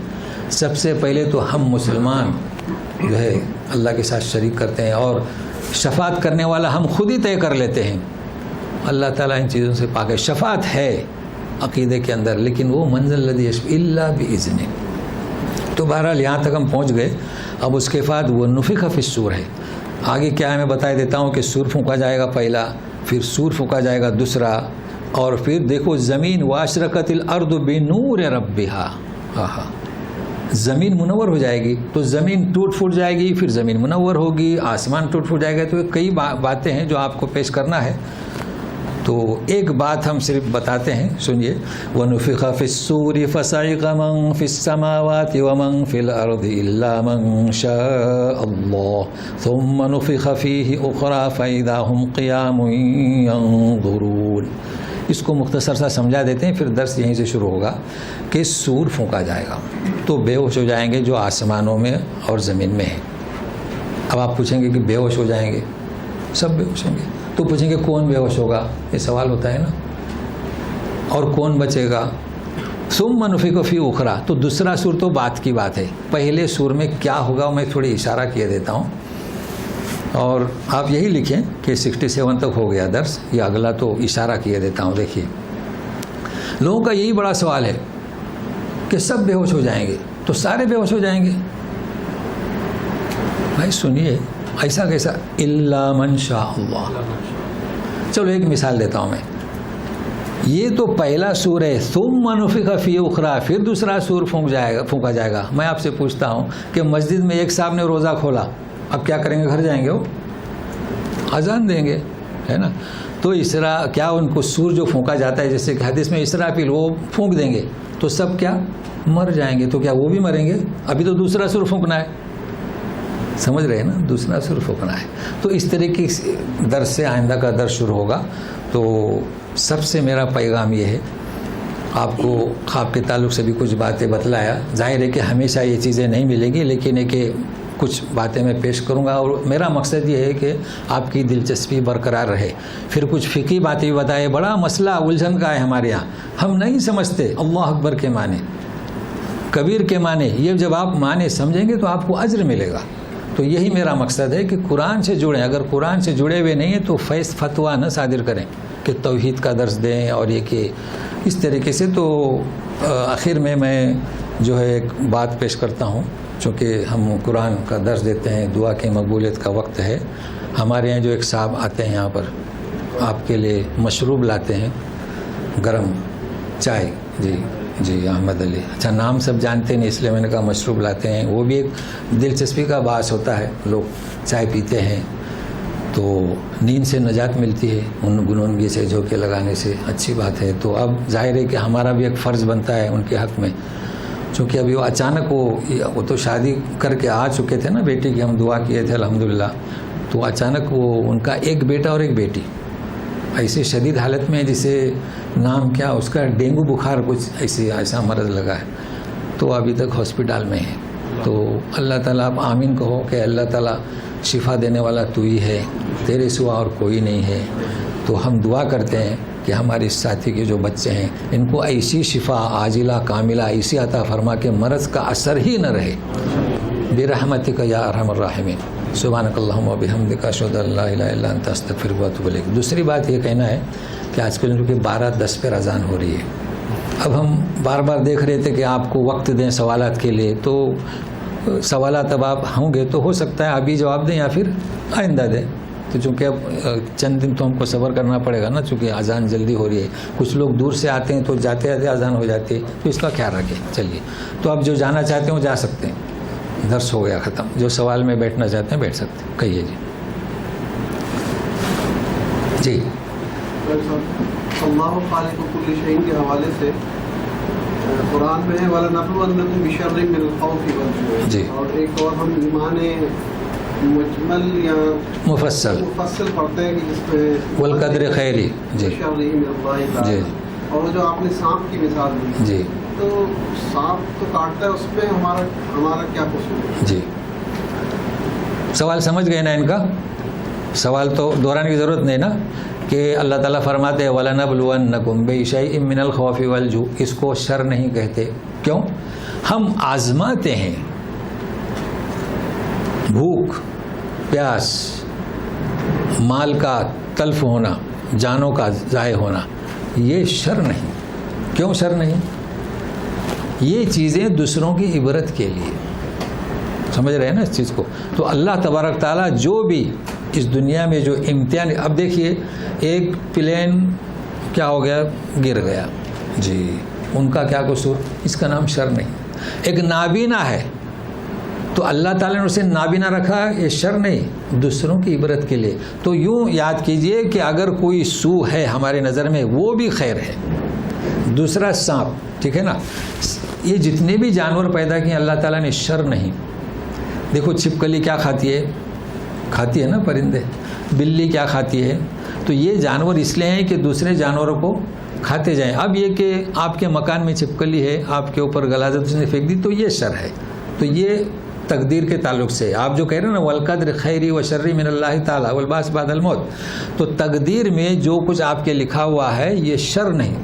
سب سے پہلے تو ہم مسلمان جو ہے اللہ کے ساتھ شریک کرتے ہیں، اور شفاعت کرنے والا ہم خود ہی طے کر لیتے ہیں۔ اللہ تعالیٰ ان چیزوں سے پاک ہے، شفاعت ہے عقیدے کے اندر، لیکن وہ منزل الذی یشفع الا باذنہ۔ تو بہرحال یہاں تک ہم پہنچ گئے۔ اب اس کے بعد وہ نفخ فی الصور ہے، آگے کیا ہے میں بتا دیتا ہوں کہ سور پھونکا جائے گا پہلا، پھر سور پھونکا جائے گا دوسرا، اور پھر دیکھو زمین واشرقت الارض بنور ربہا، زمین منور ہو جائے گی، تو زمین ٹوٹ پھوٹ جائے گی، پھر زمین منور ہوگی، آسمان ٹوٹ پھوٹ جائے گا۔ تو کئی باتیں ہیں جو آپ کو پیش کرنا ہے، تو ایک بات ہم صرف بتاتے ہیں، سنیے۔ وَنُفِخَ فِي الصُّورِ فَصَعِقَ مَن فِي السَّمَاوَاتِ وَمَن فِي الْأَرْضِ إِلَّا مَن شَاءَ اللَّهُ ثُمَّ نُفِخَ فِيهِ أُخْرَى فَإِذَا هُمْ قِيَامٌ يَنظُرُونَ۔ اس کو مختصر سا سمجھا دیتے ہیں، پھر درس یہیں سے شروع ہوگا کہ سور پھونکا جائے گا تو بے ہوش ہو جائیں گے جو آسمانوں میں اور زمین میں ہیں۔ اب آپ پوچھیں گے کہ بے ہوش ہو جائیں گے، سب بے ہوش ہوں گے، تو پوچھیں گے کون بے ہوش ہوگا، یہ سوال ہوتا ہے نا، اور کون بچے گا؟ ثم نفخ فیہ اخری، تو دوسرا سور تو بات کی بات ہے، پہلے سور میں کیا ہوگا میں تھوڑی اشارہ کیے دیتا ہوں، اور آپ یہی لکھیں کہ 67 تک ہو گیا درس، یہ اگلا تو اشارہ کیے دیتا ہوں۔ دیکھیے لوگوں کا یہی بڑا سوال ہے کہ سب بے ہوش ہو جائیں گے، تو سارے بے ہوش ہو جائیں گے؟ بھائی سنیے، ایسا کیسا؟ الا من شاء اللہ۔ چلو ایک مثال دیتا ہوں میں، یہ تو پہلا سور ہے، ثم نفخ فیہ اخری، پھر دوسرا سور پھونکا جائے گا۔ میں آپ سے پوچھتا ہوں کہ مسجد میں ایک صاحب نے روزہ کھولا، اب کیا کریں گے؟ گھر جائیں گے، وہ اذان دیں گے، ہے نا؟ تو اسرا کیا ان کو سور جو پھونکا جاتا ہے، جیسے کہ حدیث میں اسرافیل، وہ پھونک دیں گے تو سب کیا مر جائیں گے، تو کیا وہ بھی مریں گے؟ ابھی تو دوسرا سور پھونکنا ہے، سمجھ رہے ہیں نا، دوسرا سور پھونکنا ہے۔ تو اس طرح کی درس سے آئندہ کا درس شروع ہوگا۔ تو سب سے میرا پیغام یہ ہے، آپ کو خواب کے تعلق سے بھی کچھ باتیں بتلایا، ظاہر ہے کہ ہمیشہ یہ چیزیں نہیں ملیں گی، لیکن ہے کہ کچھ باتیں میں پیش کروں گا، اور میرا مقصد یہ ہے کہ آپ کی دلچسپی برقرار رہے۔ پھر کچھ فقہی باتیں بھی بتائے، بڑا مسئلہ الجھن کا ہے ہمارے یہاں، ہم نہیں سمجھتے اللہ اکبر کے معنی، کبیر کے معنی، یہ جب آپ معنی سمجھیں گے تو آپ کو اجر ملے گا۔ تو یہی میرا مقصد ہے کہ قرآن سے جڑیں، اگر قرآن سے جڑے ہوئے نہیں ہیں تو فیض فتویٰ نہ صادر کریں کہ توحید کا درس دیں، اور یہ کہ اس طریقے سے۔ تو آخر میں جو ہے ایک بات پیش کرتا ہوں، چونکہ ہم قرآن کا درس دیتے ہیں، دعا کی مقبولیت کا وقت ہے۔ ہمارے یہاں جو ایک صاحب آتے ہیں یہاں پر، آپ کے لیے مشروب لاتے ہیں، گرم چائے، جی احمد علی، اچھا نام سب جانتے نہیں اس لیے میں نے کہا مشروب لاتے ہیں، وہ بھی ایک دلچسپی کا باعث ہوتا ہے، لوگ چائے پیتے ہیں تو نیند سے نجات ملتی ہے، ان گنونگی سے، جھونکے لگانے سے، اچھی بات ہے۔ تو اب ظاہر ہے کہ ہمارا بھی ایک فرض بنتا ہے ان کے حق میں، چونکہ ابھی وہ اچانک وہ تو شادی کر کے آ چکے تھے نا بیٹی کی، ہم دعا کیے تھے الحمدللہ، تو اچانک وہ ان کا ایک بیٹا اور ایک بیٹی، ایسی شدید حالت میں جسے نام کیا اس کا ڈینگو بخار کچھ ایسا مرض لگا ہے، تو ابھی تک ہاسپٹل میں ہے. تو اللہ تعالیٰ آپ آمین کہو کہ اللہ تعالیٰ شفا دینے والا تو ہی ہے، تیرے سوا اور کوئی نہیں ہے. تو ہم دعا کرتے ہیں کہ ہمارے ساتھی کے جو بچے ہیں ان کو ایسی شفا عاجلہ کاملہ ایسی عطا فرما کہ مرض کا اثر ہی نہ رہے. برحمتک یا ارحم الراحمین. سبحانک اللہم و بحمدک اشہد ان لا الہ الا انت استغفرک و اتوب الیک. دوسری بات یہ کہنا ہے کہ آج کل جو کہ 12:10 پر اذان ہو رہی ہے، اب ہم بار بار دیکھ رہے تھے کہ آپ کو وقت دیں سوالات کے لیے، تو سوالات اب آپ ہوں گے تو ہو سکتا ہے ابھی جواب دیں یا پھر آئندہ دیں. تو چونکہ اب چند دن تو ہم کو صبر کرنا پڑے گا نا، چونکہ اذان جلدی ہو رہی ہے. کچھ لوگ دور سے آتے ہیں تو جاتے جاتے اذان ہو جاتی ہے، تو اس کا خیال رکھیں. چلیے، تو اب جو جانا چاہتے ہیں وہ جا سکتے ہیں، درس ہو گیا ختم. جو سوال میں بیٹھنا چاہتے ہیں بیٹھ سکتے ہیں. کہیے جی. جی اللہ خالق کل شیء کے حوالے سے قرآن میں ہے وَلَنَبْلُوَنَّكُم بِشَرٍّ مِّنَ الْخَوْفِ وَالْجُوعِ، جی. اور ایک اور ہم ایمان مجمل یا مفصل پڑھتے ہیں کہ جس پہ والقدر خیری. جی شر من اللہ تعالی. جی. اور جو آپ نے سانپ کی مثال دی، جی تو سانپ تو کاٹتا ہے، اس میں ہمارا کیا قصور ہے؟ جی. سوال سمجھ گئے نا ان کا؟ سوال تو دہرانے کی ضرورت نہیں نا، کہ اللہ تعالیٰ فرماتے ہیں وَلَنَبْلُوَنَّكُم بِشَيْءٍ مِّنَ الْخَوْفِ وَالْجُوعِ. اس کو شر نہیں کہتے. کیوں؟ ہم آزماتے ہیں. بھوک، پیاس، مال کا تلف ہونا، جانوں کا ضائع ہونا، یہ شر نہیں. کیوں شر نہیں؟ یہ چیزیں دوسروں کی عبرت کے لیے. سمجھ رہے ہیں نا اس چیز کو؟ تو اللہ تبارک تعالیٰ جو بھی اس دنیا میں جو امتحان، اب دیکھیے ایک پلین کیا ہو گیا، گر گیا، جی ان کا کیا قصور؟ اس کا نام شر نہیں. ایک نابینا ہے تو اللہ تعالیٰ نے اسے نابینا رکھا، یہ شر نہیں، دوسروں کی عبرت کے لیے. تو یوں یاد کیجئے کہ اگر کوئی سو ہے ہمارے نظر میں وہ بھی خیر ہے. دوسرا سانپ، ٹھیک ہے نا، یہ جتنے بھی جانور پیدا کیے اللہ تعالیٰ نے شر نہیں. دیکھو چھپکلی کیا کھاتی ہے نا پرندے. بلی کیا کھاتی ہے. تو یہ جانور اس لیے ہیں کہ دوسرے جانوروں کو کھاتے جائیں. اب یہ کہ آپ کے مکان میں چھپکلی ہے، آپ کے اوپر غلاظت اس نے پھینک دی، تو یہ شر ہے. تو یہ تقدیر کے تعلق سے آپ جو کہہ رہے ہیں نا والقدر خیری و شرری من اللہ تعالیٰ والبعث بعد الموت، تو تقدیر میں جو کچھ آپ کے لکھا ہوا ہے یہ شر نہیں،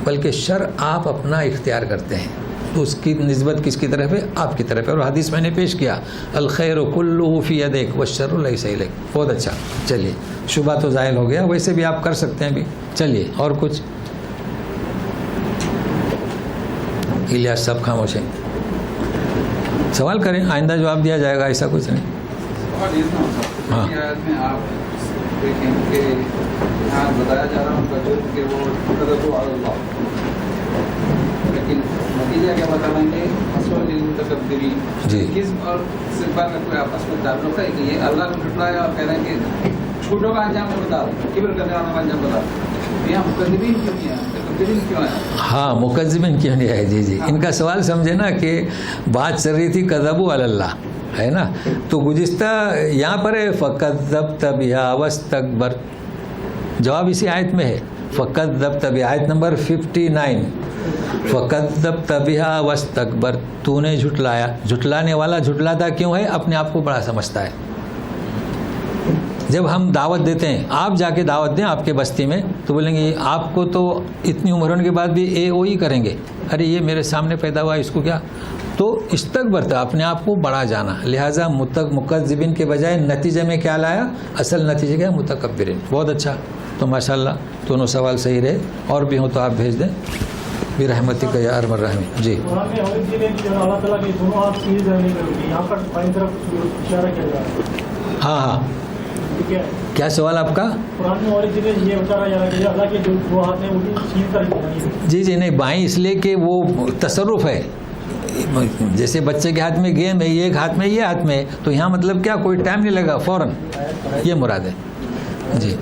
بلکہ شر آپ اپنا اختیار کرتے ہیں. تو اس کی نسبت کس کی طرف ہے؟ آپ کی طرف ہے. اور حدیث میں نے پیش کیا الخیر کلہ فی یدیک والشر لیس الیک. بہت اچھا. چلیے، شبہ تو زائل ہو گیا. ویسے بھی آپ کر سکتے ہیں بھی. چلیے اور کچھ. الیاس سب خاموش ہیں، سوال کریں، آئندہ جواب دیا جائے گا، ایسا کچھ نہیں. ہاں بتایا جا رہا کہ وہ لیکن نتیجہ کیا بتا رہیں گے متکبرین. جی. کس اور صفات کا کوئی آپس میں تعلق ہے کہ یہ اللہ کو جھٹلا ہے اور کہہ رہے ہیں کہ چھوٹوں کا انجام میں بتا دو، کبر کرنے والوں کا انجام بتا دو. یہاں مکذبین کیوں نہیں ہے؟ مکذبین کیوں ہے؟ ہاں مکذبین کیوں نہیں ہے. جی جی. ان کا سوال سمجھے نا کہ بات چل رہی تھی کذبوا علی اللہ، ہے نا. تو گزشتہ یہاں پر ہے فکذبت بہا واستکبرت. جواب اسی آیت میں ہے فکذبت بہا، آیت نمبر 59. فکذبت بہا واستکبرت، تو نے جھٹلایا. جھٹلانے والا جھٹلاتا کیوں ہے؟ اپنے آپ کو بڑا سمجھتا ہے. جب ہم دعوت دیتے ہیں، آپ جا کے دعوت دیں آپ کے بستی میں، تو بولیں گے آپ کو تو اتنی عمر ہونے کے بعد بھی اے او ہی کریں گے. ارے یہ میرے سامنے پیدا ہوا، اس کو کیا؟ تو استکبرتا، اپنے آپ کو بڑا جانا. لہٰذا مکذبین کے بجائے نتیجے میں کیا لایا؟ اصل نتیجے کیا؟ متکبرین. بہت اچھا. تو ماشاءاللہ دونوں سوال صحیح رہے. اور بھی ہوں تو آپ بھیج دیں. برحمتک یا ارحم الراحمین. جی ہاں ہاں. کیا سوال آپ کا؟ جی جی نہیں، بائیں اس لیے کہ وہ تصرف ہے. جیسے بچے کے ہاتھ میں گیم ہے، یہ ایک ہاتھ میں یہ ہاتھ میں، تو یہاں مطلب کیا کوئی ٹائم نہیں لگا، فوراً، یہ مراد ہے. جی.